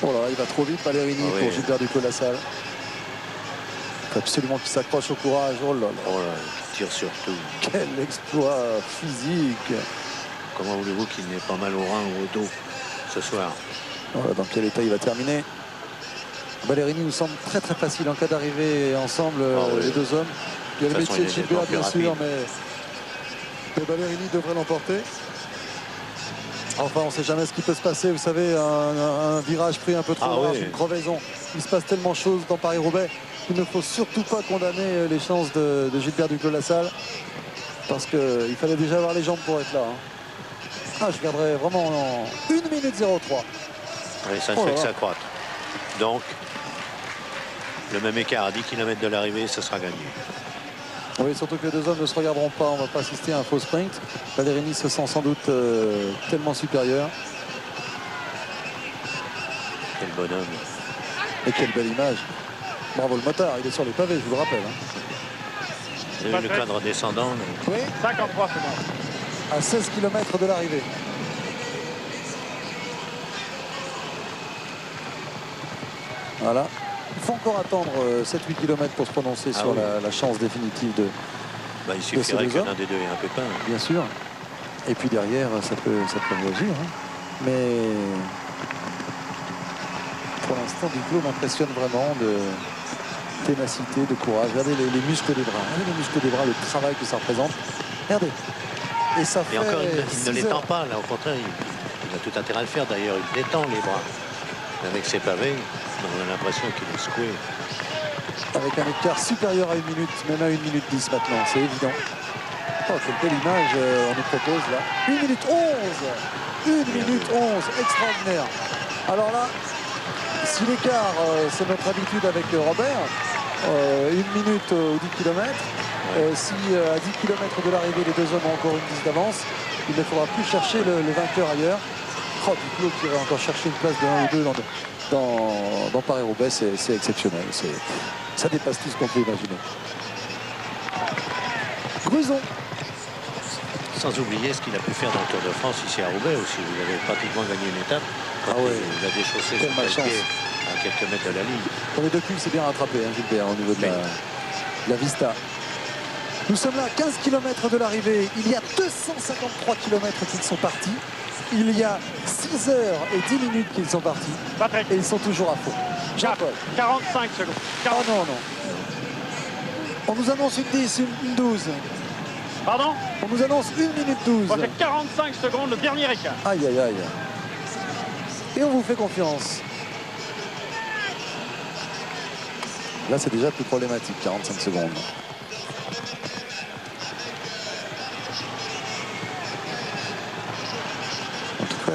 Oh là, il va trop vite, Ballerini, pour Gilbert Duclos-Lassalle. Il faut absolument qu'il s'accroche au courage. Oh là là. Oh là, il tire sur tout. Quel exploit physique. Comment voulez-vous qu'il n'ait pas mal au rein ou au dos ce soir? Voilà, dans quel état il va terminer. Ballerini nous semble très très facile en cas d'arrivée ensemble, les deux hommes. Il y a le métier de Gilbert, bien sûr, mais Ballerini devrait l'emporter. Enfin, on ne sait jamais ce qui peut se passer. Vous savez, un virage pris un peu trop large, une crevaison. Il se passe tellement de choses dans Paris-Roubaix qu'il ne faut surtout pas condamner les chances de Gilbert Duclos-Lassalle, parce qu'il fallait déjà avoir les jambes pour être là. Ah, je garderais vraiment en 1 minute 03. Oui, ça ne fait que s'accroître. Donc, le même écart à 10 km de l'arrivée, ce sera gagné. Oui, surtout que les deux hommes ne se regarderont pas. On ne va pas assister à un faux sprint. Ballerini se sent sans doute tellement supérieur. Quel bonhomme. Et quelle belle image. Bravo le motard, il est sur les pavés, je vous le rappelle. Vous avez vu le cadre descendant. Oui, 53 secondes. à 16 km de l'arrivée. Voilà. Il faut encore attendre 7-8 km pour se prononcer sur oui. la chance définitive de, Bah, il suffirait deux que hommes. l'un des deux ait un pépin. bien sûr. Et puis derrière, ça peut réagir. Hein. Mais pour l'instant, Duclos m'impressionne vraiment de ténacité, de courage. Regardez les muscles des bras. Regardez les muscles des bras, le travail que ça représente. Regardez. Et ça fait Et encore, il ne 6 l'étend heures. pas. Là, au contraire, il a tout intérêt à le faire. D'ailleurs, il détend les bras. Avec ses pavés, on a l'impression qu'il est secoué. Avec un écart supérieur à 1 minute, même à 1 minute 10 maintenant, c'est évident. Oh, quelle belle image on nous propose là. 1 minute 11 1 minute 11, extraordinaire. Alors là, si l'écart, c'est notre habitude avec Robert, 1 minute ou 10 km, si à 10 km de l'arrivée, les deux hommes ont encore une 10 d'avance, il ne faudra plus chercher le vainqueur ailleurs. Oh, Duclos qui va encore chercher une place de 1 ou 2 dans Paris-Roubaix, c'est exceptionnel. Ça dépasse tout ce qu'on peut imaginer. Gruson. Sans oublier ce qu'il a pu faire dans le Tour de France ici à Roubaix aussi. Vous avez pratiquement gagné une étape. Ah ouais. Il a déchaussé Quelle son malchance. pied à quelques mètres de la ligne. Pour les deux culs, c'est bien rattrapé, hein, Gilbert, au niveau de la Vista. Nous sommes là, 15 km de l'arrivée. Il y a 253 km qu'ils sont partis. Il y a 6 heures et 10 minutes qu'ils sont partis. Patrick, Et ils sont toujours à fond. Jean-Paul. 45 secondes. Ah non, non. On nous annonce une 10, une 12. Pardon? On nous annonce 1 minute 12. Moi, c'est 45 secondes, le dernier écart. Aïe, aïe, aïe. Et on vous fait confiance. Là, c'est déjà plus problématique, 45 secondes. En tout cas,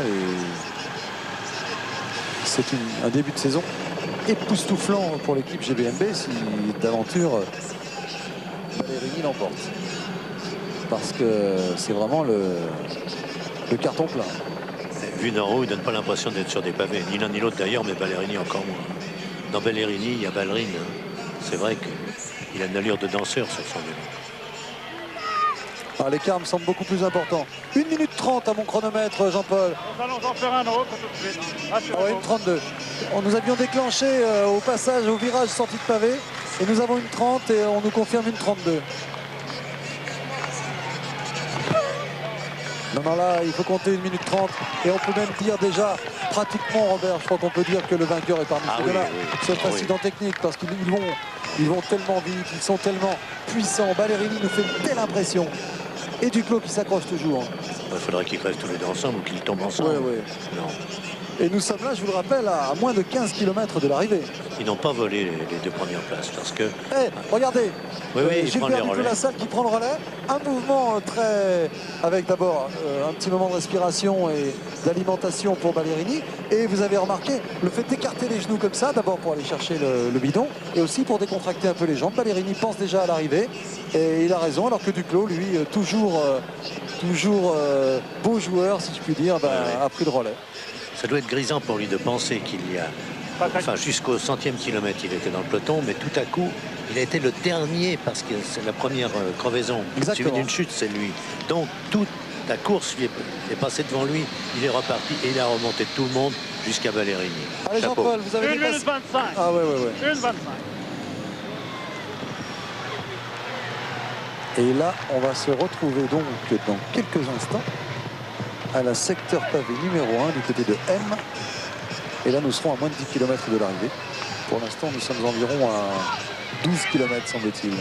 c'est un début de saison époustouflant pour l'équipe GBMB si d'aventure Ballerini l'emporte. Parce que c'est vraiment le carton plein. Vu d'en haut, il ne donne pas l'impression d'être sur des pavés. Ni l'un ni l'autre d'ailleurs, mais Ballerini encore moins. Dans Ballerini, il y a ballerine. C'est vrai qu'il a une allure de danseur sur son vélo. Ah, l'écart me semble beaucoup plus important. 1 minute 30 à mon chronomètre, Jean-Paul. Nous allons en faire un autre tout de suite. Ah ouais, une 32. Nous avions déclenché au passage, au virage sortie de pavé. Et nous avons une 30 et on nous confirme une 32. Non, non, là, il faut compter 1 minute 30. Et on peut même dire déjà, pratiquement, Robert, je crois qu'on peut dire que le vainqueur est parmi Ah ces oui, deux-là. oui. Cet Ah oui. incident technique, parce qu'ils vont tellement vite, ils sont tellement puissants. Ballerini nous fait une telle impression. Et Duclos qui s'accroche toujours. Il faudrait qu'ils crèvent tous les deux ensemble ou qu'ils tombent ensemble. Ouais, ouais. Non. Et nous sommes là, je vous le rappelle, à moins de 15 km de l'arrivée. Ils n'ont pas volé les deux premières places parce que... Eh, regardez, Oui, oui, il prend les Gilbert relais. Duclos-Lassalle qui prend le relais. Un mouvement très... avec d'abord un petit moment de respiration et d'alimentation pour Ballerini. Et vous avez remarqué le fait d'écarter les genoux comme ça, d'abord pour aller chercher le bidon, et aussi pour décontracter un peu les jambes. Ballerini pense déjà à l'arrivée, et il a raison, alors que Duclos, lui, toujours beau joueur, si je puis dire, a pris le relais. Ça doit être grisant pour lui de penser qu'il y a... Enfin, jusqu'au 100e kilomètre, il était dans le peloton, mais tout à coup, il a été le dernier parce que c'est la première crevaison. Exactement. Suivi d'une chute, c'est lui. Donc, toute la course lui est passée devant lui. Il est reparti et il a remonté tout le monde jusqu'à Ballerini. Allez Chapeau. Jean-Paul, vous avez 1 dépassé... minute 25. Ah ouais, ouais, ouais. 1 25. Et là, on va se retrouver donc dans quelques instants à la secteur pavé numéro 1 du côté de M. Et là, nous serons à moins de 10 km de l'arrivée. Pour l'instant, nous sommes environ à 12 km, semble-t-il.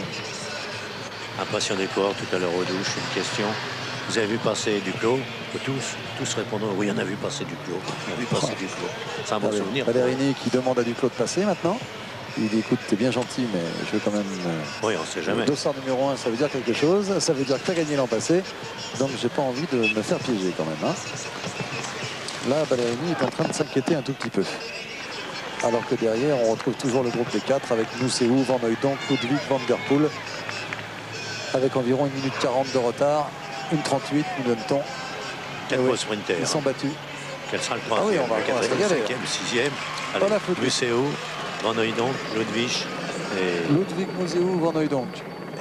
Impression des coureurs tout à l'heure aux douches. Une question. Vous avez vu passer Duclos? Tous répondant oui, on a vu passer Duclos. On a vu passer Duclos. C'est un bon souvenir. Ballerini qui demande à Duclos de passer maintenant. Il dit écoute, t'es bien gentil, mais je veux quand même... Oui, on ne sait jamais. Le dossard numéro 1, ça veut dire quelque chose. Ça veut dire que tu as gagné l'an passé. Donc, j'ai pas envie de me faire piéger quand même. Hein. Là, Ballerini est en train de s'inquiéter un tout petit peu. Alors que derrière, on retrouve toujours le groupe des 4 avec Mousseau, Van Hooijdonk, Ludwig, Van der Poel. Avec environ 1 minute 40 de retard. 1:38, nous donne-t-on. 4 sprinters. Ils sont battus. Quel sera le Ah oui, troisième, on va le se quatrième, le régaler. cinquième, le sixième? Pas la faute. Museeuw, Van Hooijdonk, Ludwig et Ludwig, Mousseau, Van Hooijdonk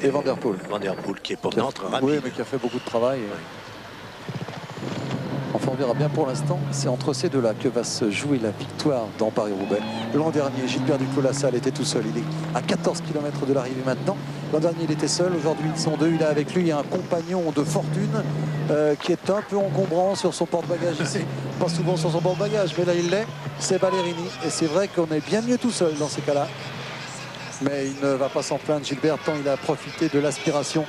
et Van der Poel. Van der Poel qui est pour Nantes rapide. Oui, mais qui a fait beaucoup de travail. Enfin, on verra bien pour l'instant. C'est entre ces deux-là que va se jouer la victoire dans Paris-Roubaix. L'an dernier, Gilbert Duclos-Lassalle était tout seul. Il est à 14 km de l'arrivée maintenant. L'an dernier, il était seul. Aujourd'hui, ils sont deux. Il a avec lui un compagnon de fortune qui est un peu encombrant sur son porte-bagages ici. Pas souvent sur son porte-bagages, mais là, il l'est. C'est Ballerini. Et c'est vrai qu'on est bien mieux tout seul dans ces cas-là. Mais il ne va pas s'en plaindre, Gilbert, tant il a profité de l'aspiration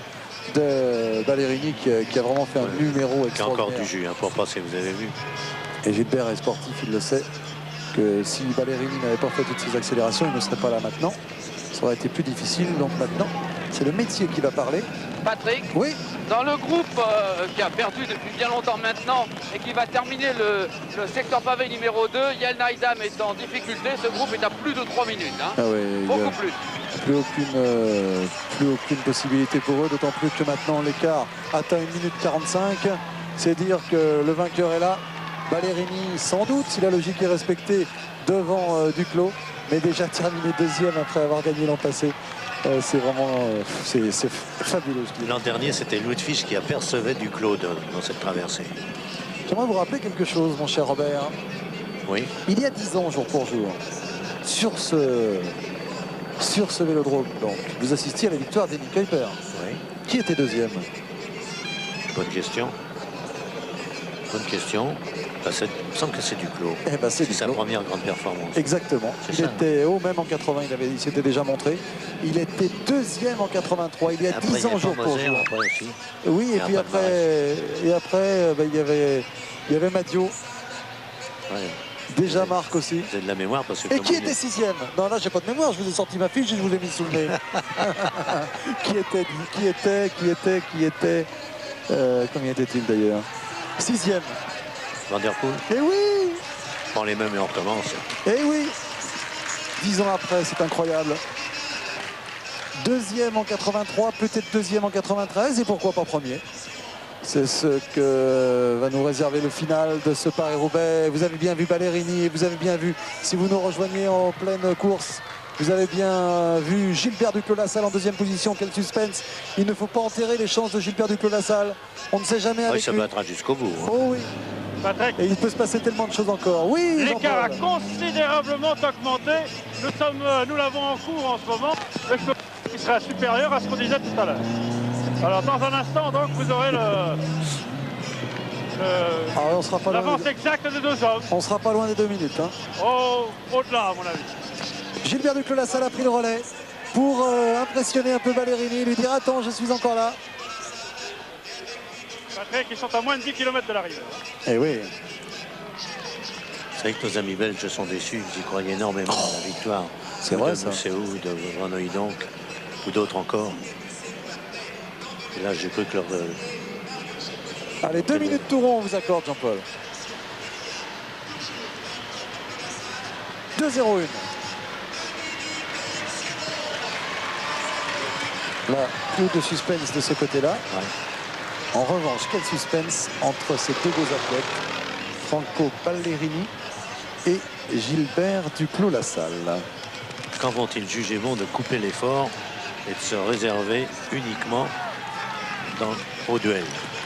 de Ballerini qui a vraiment fait un numéro Qui a encore extraordinaire. du jus pour passer, vous avez vu. Et Gilbert est sportif, il le sait, que si Ballerini n'avait pas fait toutes ces accélérations, il ne serait pas là maintenant. Ça aurait été plus difficile, donc maintenant, c'est le métier qui va parler. Patrick, Oui, dans le groupe qui a perdu depuis bien longtemps maintenant et qui va terminer le secteur pavé numéro 2, Jelle Naidam est en difficulté. Ce groupe est à plus de 3 minutes. Hein. ah ouais, il y a Beaucoup plus. plus aucune possibilité pour eux, d'autant plus que maintenant l'écart atteint 1 minute 45. C'est dire que le vainqueur est là. Ballerini, sans doute, si la logique est respectée, devant Duclos, mais déjà terminé deuxième après avoir gagné l'an passé. C'est vraiment c'est fabuleux. L'an dernier, c'était Ludwig qui apercevait Duclos dans cette traversée. J'aimerais vous rappeler quelque chose, mon cher Robert. Oui. Il y a 10 ans, jour pour jour, sur ce vélodrome, donc, vous assistiez à la victoire d'Eddie Kuiper. Oui. Qui était deuxième? Bonne question. Bonne question. Bah, il me semble que c'est Duclos. Eh ben, c'est C'est sa Duclos. première grande performance. Exactement. C'est Il ça. était haut, même en 80, il s'était déjà montré. Il était deuxième en 83. Il y a Après, 10 ans, jour pour Moser, jour. après aussi. Oui, et Et puis après, après, il y avait Madio. Ouais. Déjà Marc aussi. Vous avez de la mémoire parce que Et comme qui on était est- sixième? Non, là, j'ai pas de mémoire. Je vous ai sorti ma fiche et je vous l'ai mis sous le nez. Combien était-il d'ailleurs? Sixième. Van der Poel, Eh oui! prend les mêmes et on recommence. Eh oui! 10 ans après, c'est incroyable. Deuxième en 83, peut-être deuxième en 93 et pourquoi pas premier? C'est ce que va nous réserver le final de ce Paris-Roubaix. Vous avez bien vu Ballerini et vous avez bien vu, si vous nous rejoignez en pleine course, vous avez bien vu Gilbert Duclos-Lassalle en deuxième position. Quel suspense! Il ne faut pas enterrer les chances de Gilbert Duclos-Lassalle. On ne sait jamais Oui, avec ça lui. battra jusqu'au bout. Hein. Oh oui! Patrick, Et il peut se passer tellement de choses encore. Oui, l'écart a Jean-Paul. considérablement augmenté. Nous l'avons en cours en ce moment. Qui sera supérieur à ce qu'on disait tout à l'heure. Alors dans un instant, donc, vous aurez Ah, on sera pas loin l'avance des- exacte des deux hommes. on sera pas loin des 2 minutes. Hein. Au-delà, à mon avis. Gilbert Duclos-Lassalle a pris le relais pour impressionner un peu Ballerini, lui dire attends, je suis encore là. Patrick, ils sont à moins de 10 km de l'arrivée. Eh oui. C'est vrai que nos amis belges sont déçus. Ils y croyaient énormément à la victoire. C'est vrai, de ça. Museeuw, de Van Hooijdonk ou d'autres encore. Et là, j'ai cru que leur... Allez, 2 minutes tout rond, on vous accorde, Jean-Paul. 2-0-1. Là, plus de suspense de ce côté-là. Ouais. En revanche, quel suspense entre ces deux beaux athlètes, Franco Ballerini et Gilbert Duclos-Lassalle. Quand vont-ils juger bon de couper l'effort et de se réserver uniquement au duel?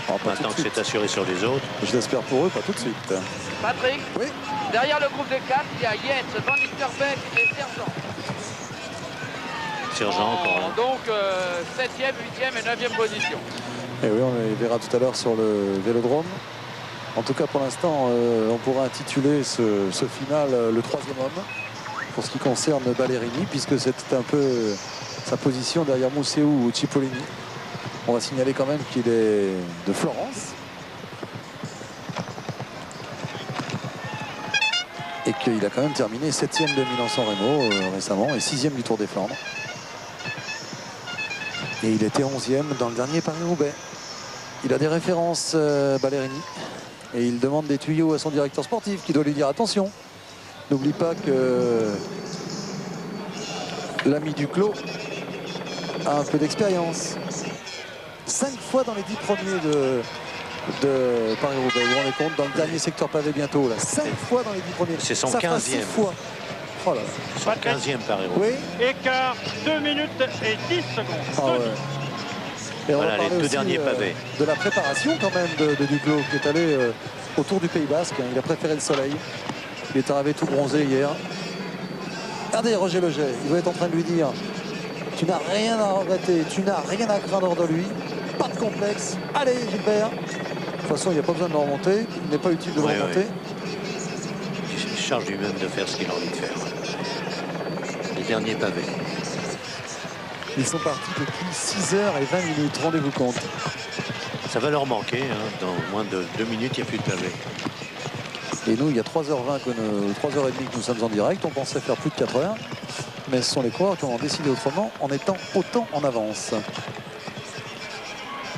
Oh, pas Maintenant tout que de c'est suite. assuré sur les autres. Je l'espère pour eux, pas tout de suite. Patrick, Oui. derrière le groupe de 4, il y a Jens, Van Nistelrooy et Sergent. Sergent encore là. Donc 7e, 8e et 9e position. Et oui, on les verra tout à l'heure sur le vélodrome. En tout cas, pour l'instant, on pourra intituler ce final le troisième homme pour ce qui concerne Ballerini, puisque c'était un peu sa position derrière Mousseau ou Cipollini. On va signaler quand même qu'il est de Florence et qu'il a quand même terminé 7e de Milan-San Remo récemment et 6e du Tour des Flandres. Et il était 11e dans le dernier Paris-Roubaix. Il a des références, Ballerini, et il demande des tuyaux à son directeur sportif qui doit lui dire attention, N'oublie pas que l'ami Duclos a un peu d'expérience. 5 fois dans les 10 premiers de Paris-Roubaix. Vous vous rendez compte, dans le dernier secteur pavé bientôt, là. 5 fois dans les 10 premiers. C'est son Ça fera 15e. 6 fois. Oh là là. Son 15e Paris-Roubaix. Oui. Écart 2 minutes et 10 secondes. Ah ouais. Et on Voilà, va parler les deux aussi, derniers pavés. de la préparation quand même de Duclos qui est allé autour du Pays Basque. Il a préféré le soleil. Il est arrivé tout bronzé hier. Regardez Roger Leget, il doit être en train de lui dire: tu n'as rien à regretter, tu n'as rien à craindre de lui, pas de complexe. Allez Gilbert. De toute façon, il n'y a pas besoin de le remonter, il n'est pas utile de le Ouais, remonter. Il charge lui-même de faire ce qu'il a envie de faire. Les derniers pavés. Ils sont partis depuis 6h20, rendez-vous compte. Ça va leur manquer, hein. Dans moins de 2 minutes, il n'y a plus de pavés. Et nous, il y a 3h20, 3h30 que nous sommes en direct. On pensait faire plus de 4 heures. Mais ce sont les coureurs qui ont décidé autrement en étant autant en avance.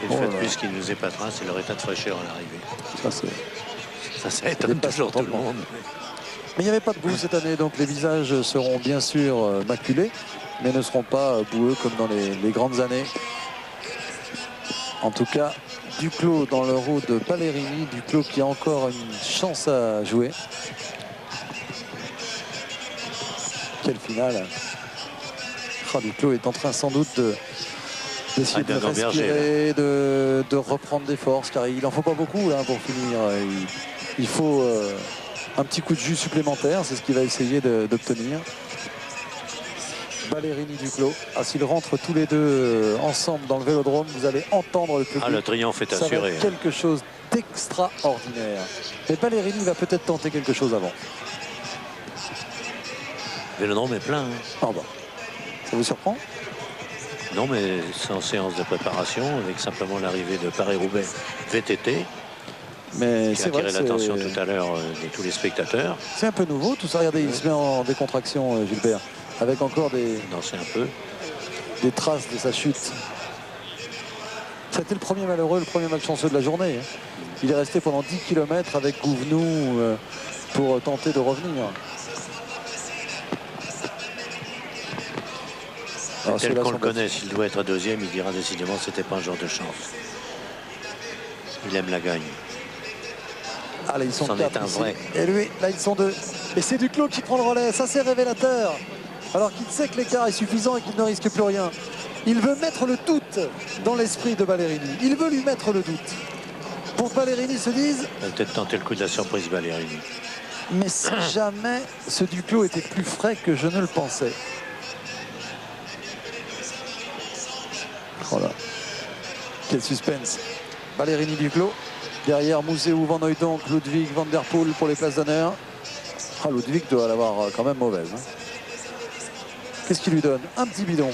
Et le fait de plus qui nous épatera, c'est leur état de fraîcheur à l'arrivée. Ça étonne toujours tout le monde. Mais il n'y avait pas de boue cette année, donc les visages seront bien sûr maculés, mais ne seront pas boueux comme dans les grandes années. En tout cas, Duclos dans le roue de Ballerini, Duclos qui a encore une chance à jouer. Quelle finale! Oh, Duclos est en train sans doute d'essayer de respirer, de reprendre des forces, car il n'en faut pas beaucoup là, pour finir. Il faut un petit coup de jus supplémentaire, c'est ce qu'il va essayer d'obtenir. Ballerini, Duclos. Ah, s'ils rentrent tous les deux ensemble dans le vélodrome, vous allez entendre le public. Ah, le triomphe est Ça assuré. va être quelque chose d'extraordinaire. Mais Ballerini va peut-être tenter quelque chose avant. Le vélodrome est plein. Hein. Ah bah. Ça vous surprend? Non, mais c'est en séance de préparation, avec simplement l'arrivée de Paris-Roubaix VTT. Mais qui a attiré l'attention tout à l'heure de tous les spectateurs. C'est un peu nouveau tout ça. Regardez, il se met en décontraction, Gilbert, avec encore Danser un peu. Des traces de sa chute. C'était le premier malheureux, le premier malchanceux de la journée. Il est resté pendant 10 km avec Gouvenou pour tenter de revenir. Tel qu'on le connaît, s'il doit être deuxième, il dira décidément que c'était pas un genre de chance. Il aime la gagne. Ah là, ils sont 4 un vrai. Et lui, là ils sont 2. Et c'est Duclos qui prend le relais, ça c'est révélateur. Alors qu'il sait que l'écart est suffisant et qu'il ne risque plus rien. Il veut mettre le doute dans l'esprit de Ballerini. Il veut lui mettre le doute. Pour que Ballerini se dise... Il va peut-être tenter le coup de la surprise, Ballerini. Mais si jamais ce Duclos était plus frais que je ne le pensais. Voilà. Quel suspense. Ballerini, Duclos. Derrière Mousseau, Van Hooijdonk, Ludwig, Van der Poel pour les places d'honneur. Ah, Ludwig doit l'avoir quand même mauvaise. Hein. Qu'est-ce qu'il lui donne? Un petit bidon.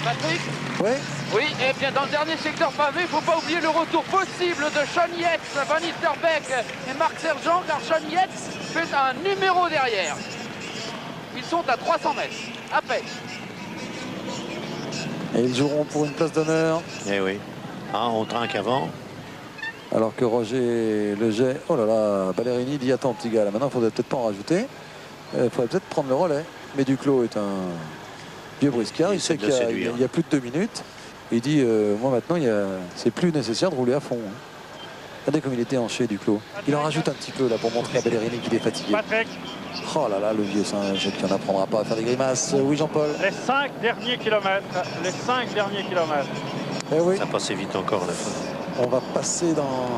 Patrick? Oui. Oui, et bien dans le dernier secteur pavé, il ne faut pas oublier le retour possible de Sean Yates, Van Nistelrooy et Marc Sergent, car Sean Yates fait un numéro derrière. Ils sont à 300 mètres, à peine. Et ils joueront pour une place d'honneur. Eh oui. Ah, on trinque avant. Alors que Roger Leget, oh là là, Ballerini dit attends petit gars, là maintenant il faudrait peut-être pas en rajouter. Il faudrait peut-être prendre le relais. Mais Duclos est un vieux briscard, il sait qu'il y a plus de 2 minutes. Il dit moi maintenant c'est plus nécessaire de rouler à fond. Hein. Regardez comme il était hanché Duclos. Il en rajoute un petit peu là pour montrer à Ballerini qu'il est fatigué. Patrick. Oh là là, le vieux singe qui n'en apprendra pas à faire des grimaces. Oui Jean-Paul. Les 5 derniers kilomètres. Les 5 derniers kilomètres. Eh oui. Ça passait vite encore la fin. On va passer dans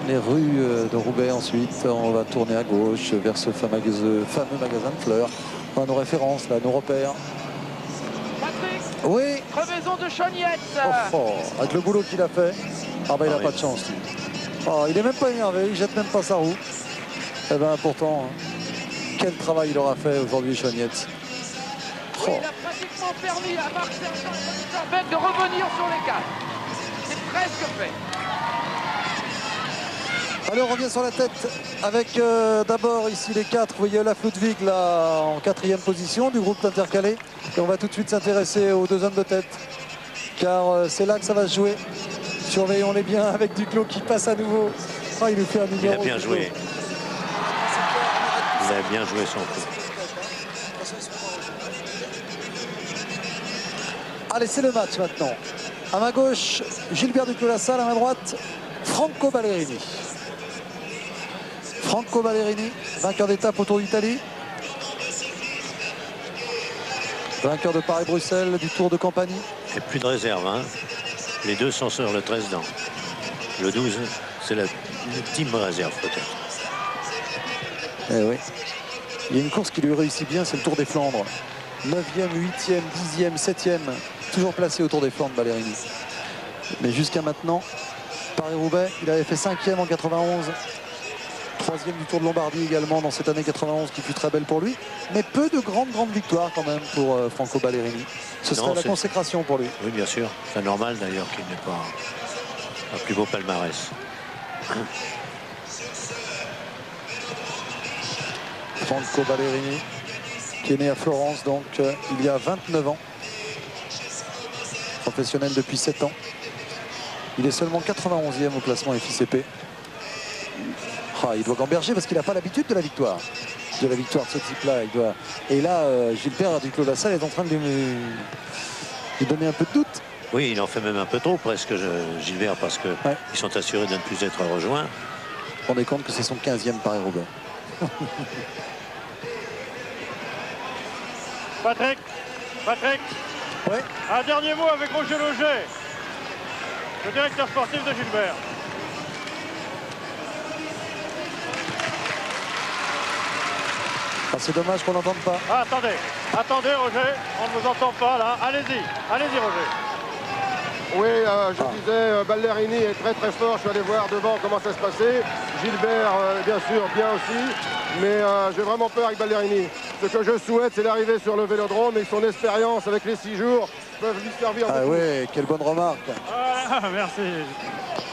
les rues de Roubaix ensuite. On va tourner à gauche vers ce fameux magasin de fleurs. On a nos références là, nos repères. Patrick, Oui. crevaison de Sean Yates. Oh, avec le boulot qu'il a fait. Ah bah il n'a pas de chance lui. Oh, il est même pas énervé, il jette même pas sa roue. Eh ben pourtant, quel travail il aura fait aujourd'hui Sean Yates. Oui, il a pratiquement permis à Marc Sergent et Van Nistelrooy de revenir sur les 4. C'est presque fait. Allez, on revient sur la tête avec d'abord ici les 4. Vous voyez Olaf Ludwig là en 4e position du groupe intercalé. Et on va tout de suite s'intéresser aux 2 hommes de tête. Car c'est là que ça va se jouer. Surveillons-les bien avec Duclos qui passe à nouveau. Oh, il nous fait un numéro. Il a bien joué. Il a bien joué son coup. Allez, c'est le match maintenant. À ma gauche, Gilbert Duclos-Lassalle. À ma droite, Franco Ballerini. Franco Ballerini, vainqueur d'étape au Tour d'Italie. Vainqueur de Paris-Bruxelles, du Tour de Campanie. Et plus de réserve, hein. Les deux sont sur le 13 dents. Le 12, c'est la team réserve peut-être. Eh oui. Il y a une course qui lui réussit bien, c'est le Tour des Flandres. 9e, 8e, 10e, 7e, toujours placé au Tour des Flandres, Ballerini. Mais jusqu'à maintenant, Paris-Roubaix, il avait fait 5e en 91. 3e du Tour de Lombardie également dans cette année 91 qui fut très belle pour lui. Mais peu de grandes victoires quand même pour Franco Ballerini. Ce serait la consécration pour lui. Oui, bien sûr. C'est normal d'ailleurs qu'il n'ait pas un plus beau palmarès. Franco Ballerini, qui est né à Florence, donc il y a 29 ans. Professionnel depuis 7 ans. Il est seulement 91e au classement FICP. Ah, il doit gamberger parce qu'il n'a pas l'habitude de la victoire. De la victoire de ce type-là. Et là, Gilbert Duclos-Lassalle est en train de lui donner un peu de doute. Oui, il en fait même un peu trop presque, Gilbert, parce qu'ils sont assurés de ne plus être rejoints. On est compte que c'est son 15e Paris-Roubaix. Patrick, Ouais. un dernier mot avec Roger Loger, le directeur sportif de Gilbert. Ah, c'est dommage qu'on n'entende pas. Ah, attendez Roger, on ne vous entend pas là. Allez-y Roger. Oui, je disais, Ballerini est très fort. Je suis allé voir devant comment ça se passait. Gilbert, bien sûr, bien aussi. Mais j'ai vraiment peur avec Ballerini. Ce que je souhaite, c'est d'arriver sur le Vélodrome et son expérience avec les 6 jours peuvent lui servir. Ah ouais, quelle bonne remarque. Ah, merci.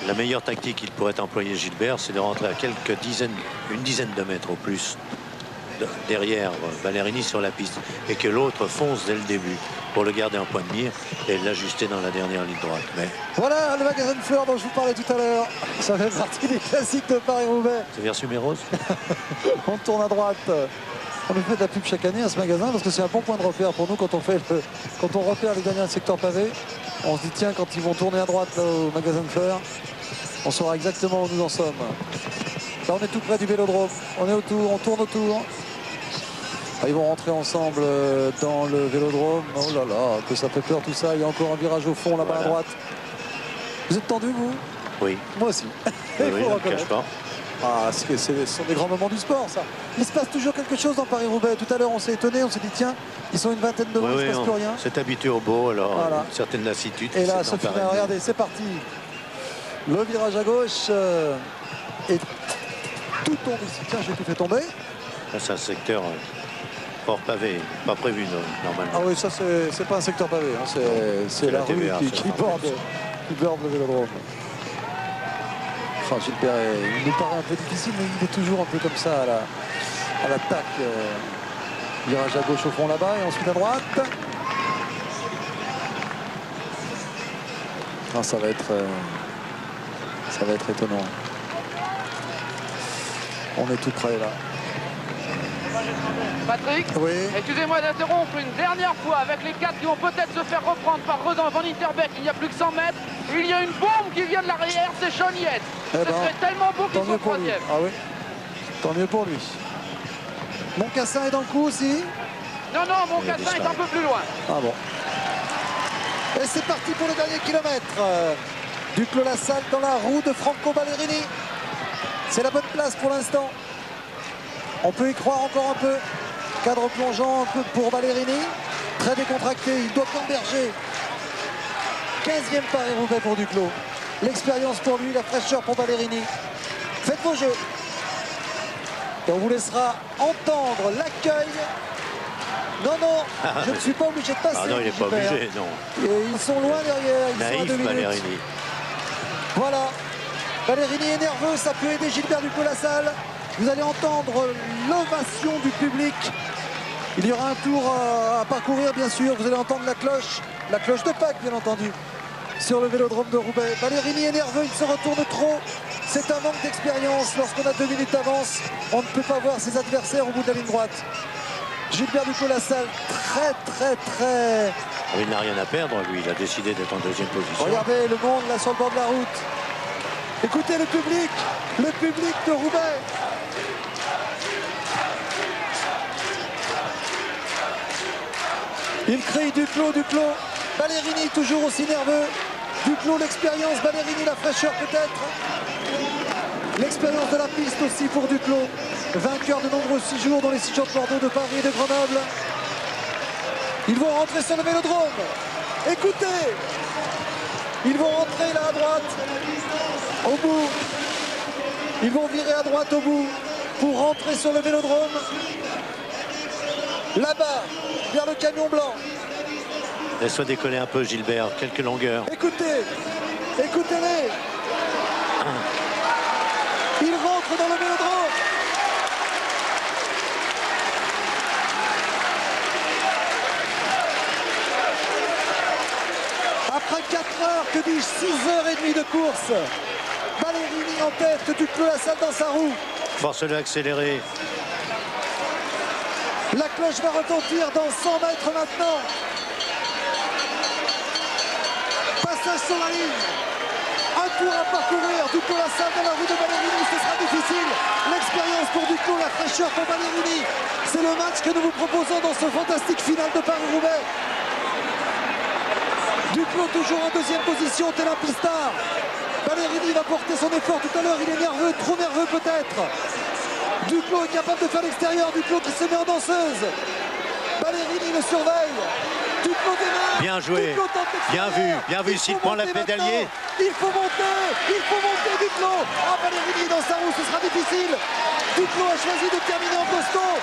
La meilleure tactique qu'il pourrait employer, Gilbert, c'est de rentrer à une dizaine de mètres au plus derrière Ballerini sur la piste et que l'autre fonce dès le début pour le garder en point de mire et l'ajuster dans la dernière ligne droite. Mais voilà le magasin de fleurs dont je vous parlais tout à l'heure. Ça fait partie des classiques de Paris-Roubaix. c'est vers Suméros. On tourne à droite. On nous fait de la pub chaque année à ce magasin parce que c'est un bon point de repère pour nous quand on repère les derniers secteurs pavés. On se dit tiens, quand ils vont tourner à droite là, au magasin de fleurs, on saura exactement où nous en sommes. Là on est tout près du Vélodrome. On est autour, on tourne autour. Ils vont rentrer ensemble dans le Vélodrome. Oh là là, que ça fait peur tout ça. Il y a encore un virage au fond là-bas à droite. Vous êtes tendu, vous? Oui. Moi aussi. Oui, je ne cache pas. Ah, ce sont des grands moments du sport, ça. Il se passe toujours quelque chose dans Paris-Roubaix. Tout à l'heure, on s'est étonné, on s'est dit, tiens, ils sont une vingtaine de il ne se passe plus rien. C'est habitué au beau, alors voilà. Une certaine lassitude. Et là, Sophie, regardez, c'est parti. Le virage à gauche et tout tombe ici. Tiens, j'ai tout fait tomber. Là, c'est un secteur hors pavé, pas prévu normalement. Ah oui, ça, c'est pas un secteur pavé. Hein. C'est la rue TVA, qui borde le Vélodrome. Enfin, Gilbert, il nous paraît un peu difficile, mais il est toujours un peu comme ça à l'attaque. Virage à gauche au fond là-bas et ensuite à droite. Ah, ça va être étonnant. On est tout près là. Patrick, oui. Excusez-moi d'interrompre une dernière fois avec les 4 qui vont peut-être se faire reprendre par Rodan Van Interbeek. Il n'y a plus que 100 mètres. Il y a une bombe qui vient de l'arrière, c'est Sean Yates. Ce serait tellement beau qu'il soit troisième. Ah oui, tant mieux pour lui. Moncassin est dans le coup aussi. Non, Moncassin est un peu plus loin. Ah bon. Et c'est parti pour le dernier kilomètre. Duclos-Lassalle dans la roue de Franco Ballerini. C'est la bonne place pour l'instant. On peut y croire encore un peu. Cadre plongeant un peu pour Ballerini. Très décontracté, il doit gamberger. 15e Paris-Roubaix pour Duclos. L'expérience pour lui, la fraîcheur pour Ballerini. Faites vos jeux. Et on vous laissera entendre l'accueil. Non, je ne suis pas obligé de passer. Ah non, il n'est pas obligé, non. Et ils sont loin derrière, ils sont à 2 minutes. Ballerini. Voilà. Ballerini est nerveux, ça peut aider Gilbert Duclos-Lassalle. Vous allez entendre l'ovation du public. Il y aura un tour à parcourir, bien sûr. Vous allez entendre la cloche de Pâques, bien entendu, sur le Vélodrome de Roubaix. Ballerini est nerveux, il se retourne trop. C'est un manque d'expérience. Lorsqu'on a 2 minutes d'avance, on ne peut pas voir ses adversaires au bout de la ligne droite. Gilbert Duclos-Lassalle, très... Il n'a rien à perdre, lui. Il a décidé d'être en deuxième position. Regardez le monde là sur le bord de la route. Écoutez le public de Roubaix. Il crie Duclos. Ballerini toujours aussi nerveux. Duclos l'expérience, Ballerini la fraîcheur peut-être. L'expérience de la piste aussi pour Duclos. Vainqueur de nombreux 6 jours dans les 6 jours de Bordeaux, de Paris et de Grenoble. Ils vont rentrer sur le vélodrome. Écoutez, ils vont rentrer là à droite, au bout. Ils vont virer à droite au bout pour rentrer sur le vélodrome. Là-bas, vers le camion blanc. Laisse-toi décoller un peu, Gilbert. Quelques longueurs. Écoutez-les. Ils rentrent dans le vélodrome. Après 4 heures, que dis-je, 6 heures et demie de course. Ballerini en tête, Duclos-Lassalle dans sa roue. Force-le à accélérer. La cloche va retentir dans 100 mètres maintenant. Passage sur la ligne. Un tour à parcourir. Duclos-Lassalle dans la roue de Ballerini, ce sera difficile. L'expérience pour Duclos, la fraîcheur pour Ballerini. C'est le match que nous vous proposons dans ce fantastique final de Paris-Roubaix. Duclos toujours en deuxième position, tel un pistard. Ballerini va porter son effort tout à l'heure, il est nerveux, trop nerveux peut-être. Duclos est capable de faire l'extérieur, Duclos qui se met en danseuse. Ballerini le surveille. Duclos démarre. Bien joué, bien vu, s'il prend la pédalier. Il faut monter Duclos. Ah, Ballerini dans sa roue, ce sera difficile. Duclos a choisi de terminer en costaud.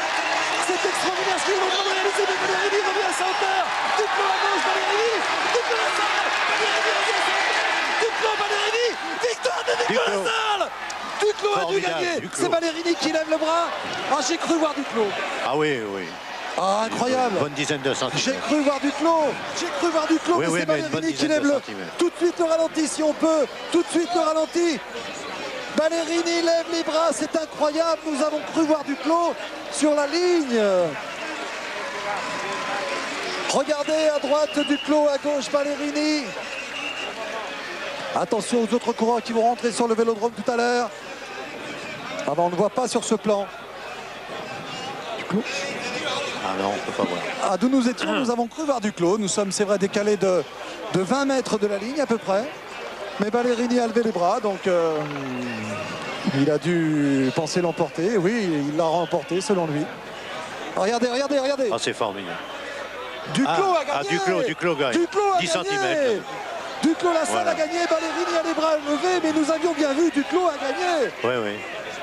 C'est extraordinaire ce qu'il est en train de réaliser, mais Ballerini revient à sa hauteur. Duclos à gauche, Ballerini. Duclos-Lassalle. Ballerini revient à sa hauteur. Duclos, Ballerini. Victoire de Duclos-Lassalle. Duclos a dû gagner. C'est Ballerini qui lève le bras. Ah, j'ai cru voir Duclos. Ah oui. Ah, incroyable. Bonne dizaine de centimètres. J'ai cru voir Duclos, Oui, mais c'est Ballerini qui lève tout de suite le ralenti si on peut. Tout de suite le ralenti. Ballerini lève les bras, c'est incroyable. Nous avons cru voir Duclos sur la ligne. Regardez à droite Duclos, à gauche Ballerini. Attention aux autres coureurs qui vont rentrer sur le vélodrome tout à l'heure. Ah ben on ne voit pas sur ce plan. Duclos. Ah non, on ne peut pas voir. Ah, d'où nous étions, nous avons cru voir Duclos. Nous sommes, c'est vrai, décalés de 20 mètres de la ligne à peu près. Mais Ballerini a levé les bras, donc il a dû penser l'emporter. Oui, il l'a remporté selon lui. Regardez. Ah, c'est formidable. Duclos a gagné. Duclos gagne. 10 cm. Duclos-Lassalle a gagné, Ballerini a les bras levés, mais nous avions bien vu, Duclos a gagné. Oui.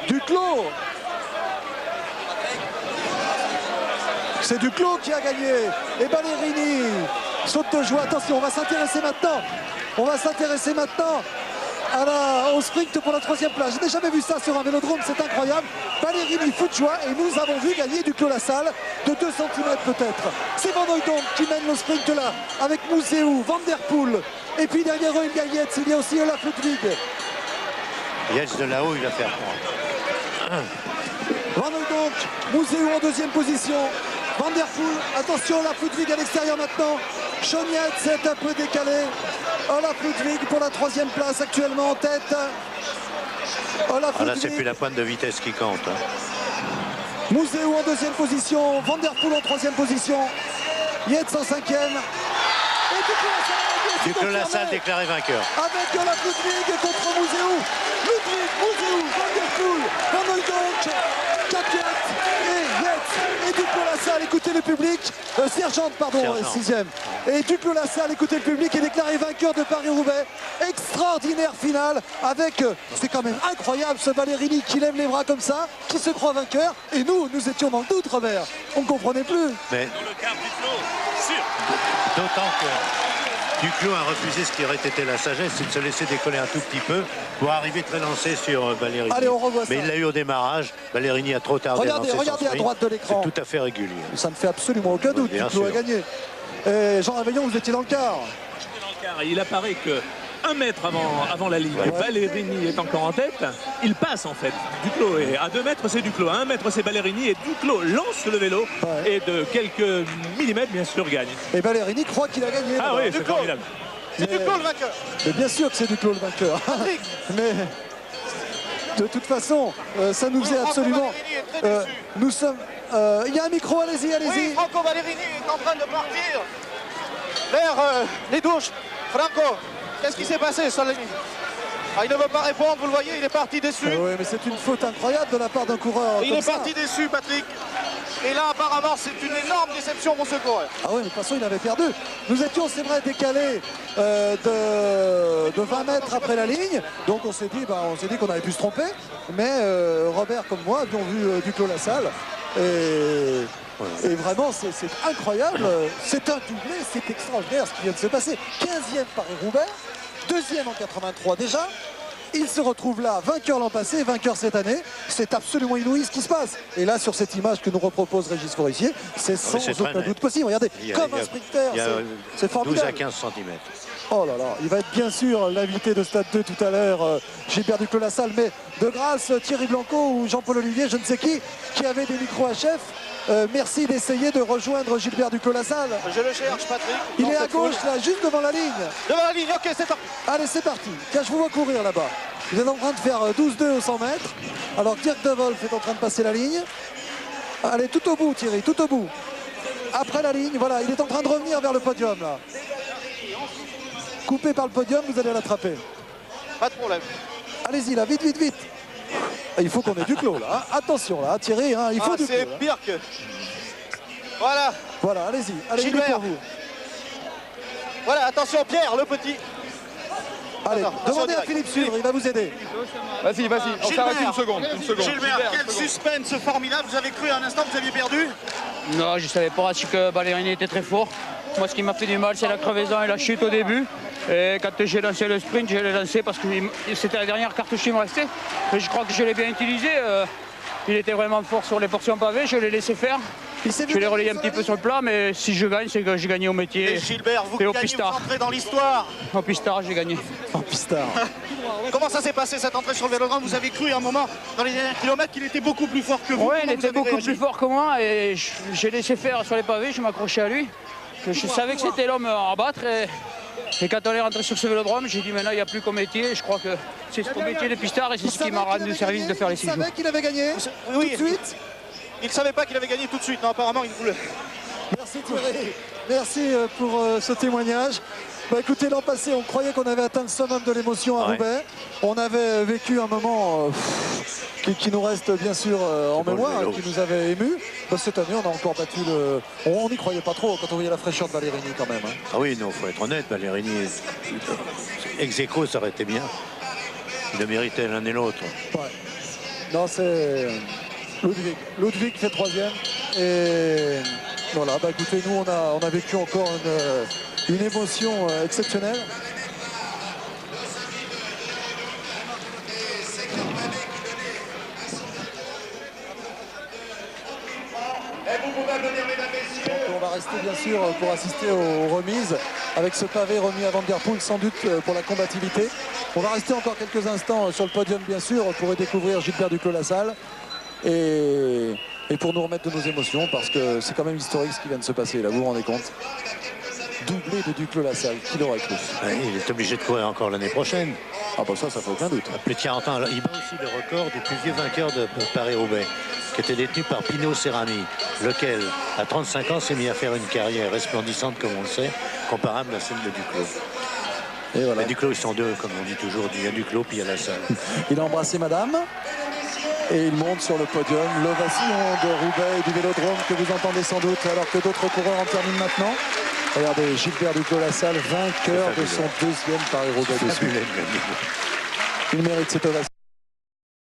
Duclos. C'est Duclos qui a gagné. Et Ballerini saute de joie. Attention, on va s'intéresser maintenant. Au sprint pour la 3e place. Je n'ai jamais vu ça sur un vélodrome, c'est incroyable. Ballerini fout de joie et nous avons vu gagner Duclos-Lassalle de 2 cm peut-être. C'est Van Hooydonk qui mène le sprint là avec Mouzéou, Van der Poel. Et puis derrière eux, il y a Yates, il y a aussi Olaf Ludwig. Yates de là-haut, il a fait apprendre. Van Hooydonk, Mouzéou en 2e position. Van der Poel, attention, Olaf Ludwig à l'extérieur maintenant. Sean Yates est un peu décalé. Olaf Ludwig pour la 3e place actuellement en tête. Olaf Là, Ludwig. c'est plus la pointe de vitesse qui compte. Mouzéou en 2e position. Van der Poel en 3e position. Yates en 5e. Et Duclos-Lassalle déclaré vainqueur. Avec Olaf Ludwig contre Mouzéou. Mouzéou, Van der Poel, Van Hooydonk, Capiat et Yates. Et Duclos-Lassalle, écoutez le public. Sergent, pardon, 6e. Et Duclos-Lassalle, écoutez le public, est déclaré vainqueur de Paris-Roubaix. Extraordinaire finale avec, c'est quand même incroyable, ce Ballerini qui lève les bras comme ça, qui se croit vainqueur. Et nous étions dans le doute, Robert. On ne comprenait plus. Mais d'autant que Duclos a refusé ce qui aurait été la sagesse, c'est de se laisser décoller un tout petit peu pour arriver très lancé sur Ballerini. Allez, on revoit ça. Mais il l'a eu au démarrage. Ballerini a trop tardé à lancer son Regardez à sprint. droite de l'écran. C'est tout à fait régulier. Ça ne fait absolument aucun doute. Bien Duclos a sûr. gagné. Et Jean Réveillon, vous étiez dans le quart. Il apparaît que 1 mètre avant la ligne. Ballerini est encore en tête. Il passe en fait. Duclos est à 2 mètres, c'est Duclos. À 1 mètre, c'est Ballerini. Et Duclos lance le vélo et de quelques millimètres, bien sûr, gagne. Et Ballerini croit qu'il a gagné. Ah oui, c'est formidable. C'est Duclos le vainqueur. Mais bien sûr que c'est Duclos le vainqueur. Mais de toute façon, ça nous faisait absolument. Nous sommes. Il y a un micro, allez-y, allez-y. Oui, Franco Ballerini est en train de partir vers les douches. Franco, qu'est-ce qui s'est passé sur la ligne? Il ne veut pas répondre, vous le voyez, il est parti déçu. Oui, mais c'est une faute incroyable de la part d'un coureur. Il est parti déçu, Patrick. Et là, apparemment, c'est une énorme déception pour ce coureur. Ah oui, mais de toute façon, il avait perdu. Nous étions, c'est vrai, décalés de 20 mètres après la ligne. Donc on s'est dit qu'on avait pu se tromper. Mais Robert, comme moi, avions vu Duclos Lassalle. Et vraiment, c'est incroyable. C'est un doublé, c'est extraordinaire ce qui vient de se passer. 15e Paris-Roubaix, 2e en 83 déjà. Il se retrouve là, vainqueur l'an passé, vainqueur cette année. C'est absolument inouï ce qui se passe. Et là, sur cette image que nous repropose Régis Forestier, c'est sans aucun doute possible. Regardez, comme un sprinter, c'est formidable. 12 à 15 cm. Oh là là, il va être bien sûr l'invité de Stade 2 tout à l'heure, Gilbert Duclos Lassalle, mais de grâce, Thierry Blanco ou Jean-Paul Olivier, je ne sais qui avait des micros à chef. Merci d'essayer de rejoindre Gilbert Duclos Lassalle. Je le cherche, Patrick. Il est à gauche, là, juste devant la ligne. Devant la ligne, ok, c'est parti. Allez, c'est parti. Tiens, je vous vois courir là-bas. Vous êtes en train de faire 12-2 au 100 mètres. Alors, Dirk De Wolf est en train de passer la ligne. Allez, tout au bout, Thierry, tout au bout. Après la ligne, voilà, il est en train de revenir vers le podium, là. Coupé par le podium, vous allez l'attraper. Pas de problème. Allez-y, là, vite, vite, vite. Il faut qu'on ait Duclos, là. Hein. Attention, là, Thierry, hein, il faut Duclos. C'est pire que... Voilà. Voilà, allez-y. Allez, Gilbert. pour vous. Voilà, attention, Pierre, le petit. Allez, demandez à Philippe Sudre, il va vous aider. Vas-y, on s'arrête une seconde. Gilbert, quel suspense formidable. Vous avez cru à un instant que vous aviez perdu? Non, je savais pas que Ballerini était très fort. Moi, ce qui m'a fait du mal, c'est la crevaison et la chute au début. Et quand j'ai lancé le sprint, je l'ai lancé parce que c'était la dernière cartouche qui me restait. Et je crois que je l'ai bien utilisé. Il était vraiment fort sur les portions pavées, je l'ai laissé faire. Je l'ai relayé un petit peu sur le plat, mais si je gagne, c'est que j'ai gagné au métier. Et Gilbert, vous et au gagnez, pistard. vous entrez dans l'histoire. Au pistard, j'ai gagné. En pistard. Comment ça s'est passé cette entrée sur le vélodrome? Vous avez cru à un moment, dans les derniers kilomètres, qu'il était beaucoup plus fort que vous? Oui, il était beaucoup plus fort que moi et j'ai laissé faire sur les pavés, je m'accrochais à lui. Je savais que c'était l'homme à battre et quand on est rentré sur ce vélodrome, j'ai dit maintenant il n'y a plus qu'au métier. Je crois que c'est ce métier de pistard et c'est ce qui m'a rendu service de faire les 6 jours. Il savait qu'il avait gagné Oui. Tout de suite. Il ne savait pas qu'il avait gagné tout de suite. Non, apparemment, il voulait. Merci Thierry. Merci pour ce témoignage. Bah, écoutez, l'an passé, on croyait qu'on avait atteint le summum de l'émotion à Roubaix. On avait vécu un moment qui nous reste bien sûr en mémoire, qui nous avait ému. Bah, cette année, on a encore battu le... On n'y croyait pas trop quand on voyait la fraîcheur de Ballerini quand même. Hein. Ah oui, non, faut être honnête, Ballerini, ex aequo, ça aurait été bien. Il le méritait l'un et l'autre. Ouais. Non, c'est Ludwig fait 3e. Et voilà, bah écoutez, nous on a vécu encore une émotion exceptionnelle. Donc on va rester bien sûr pour assister aux remises avec ce pavé remis à Van Der Poel, sans doute pour la combativité. On va rester encore quelques instants sur le podium bien sûr pour découvrir Gilbert Duclos Lassalle et pour nous remettre de nos émotions parce que c'est quand même historique ce qui vient de se passer là, vous vous rendez compte? Doublé de Duclos Lassalle, qui l'aurait cru? Il est obligé de courir encore l'année prochaine. Ah bah ça fait aucun doute. Plus de 40 ans, il bat aussi le record du plus vieux vainqueur de Paris-Roubaix, qui était détenu par Pino Cerami, lequel, à 35 ans, s'est mis à faire une carrière resplendissante, comme on le sait, comparable à celle de Duclos. Et voilà. Mais Duclos, ils sont deux, comme on dit toujours, il y a Duclos puis il y a Lassalle. Il a embrassé madame et il monte sur le podium. L'ovation de Roubaix et du Vélodrome que vous entendez sans doute alors que d'autres coureurs en terminent maintenant. Regardez, Gilbert Duclos Lassalle, vainqueur de son 2e Paris-Roubaix de suite. Il mérite cette ovation.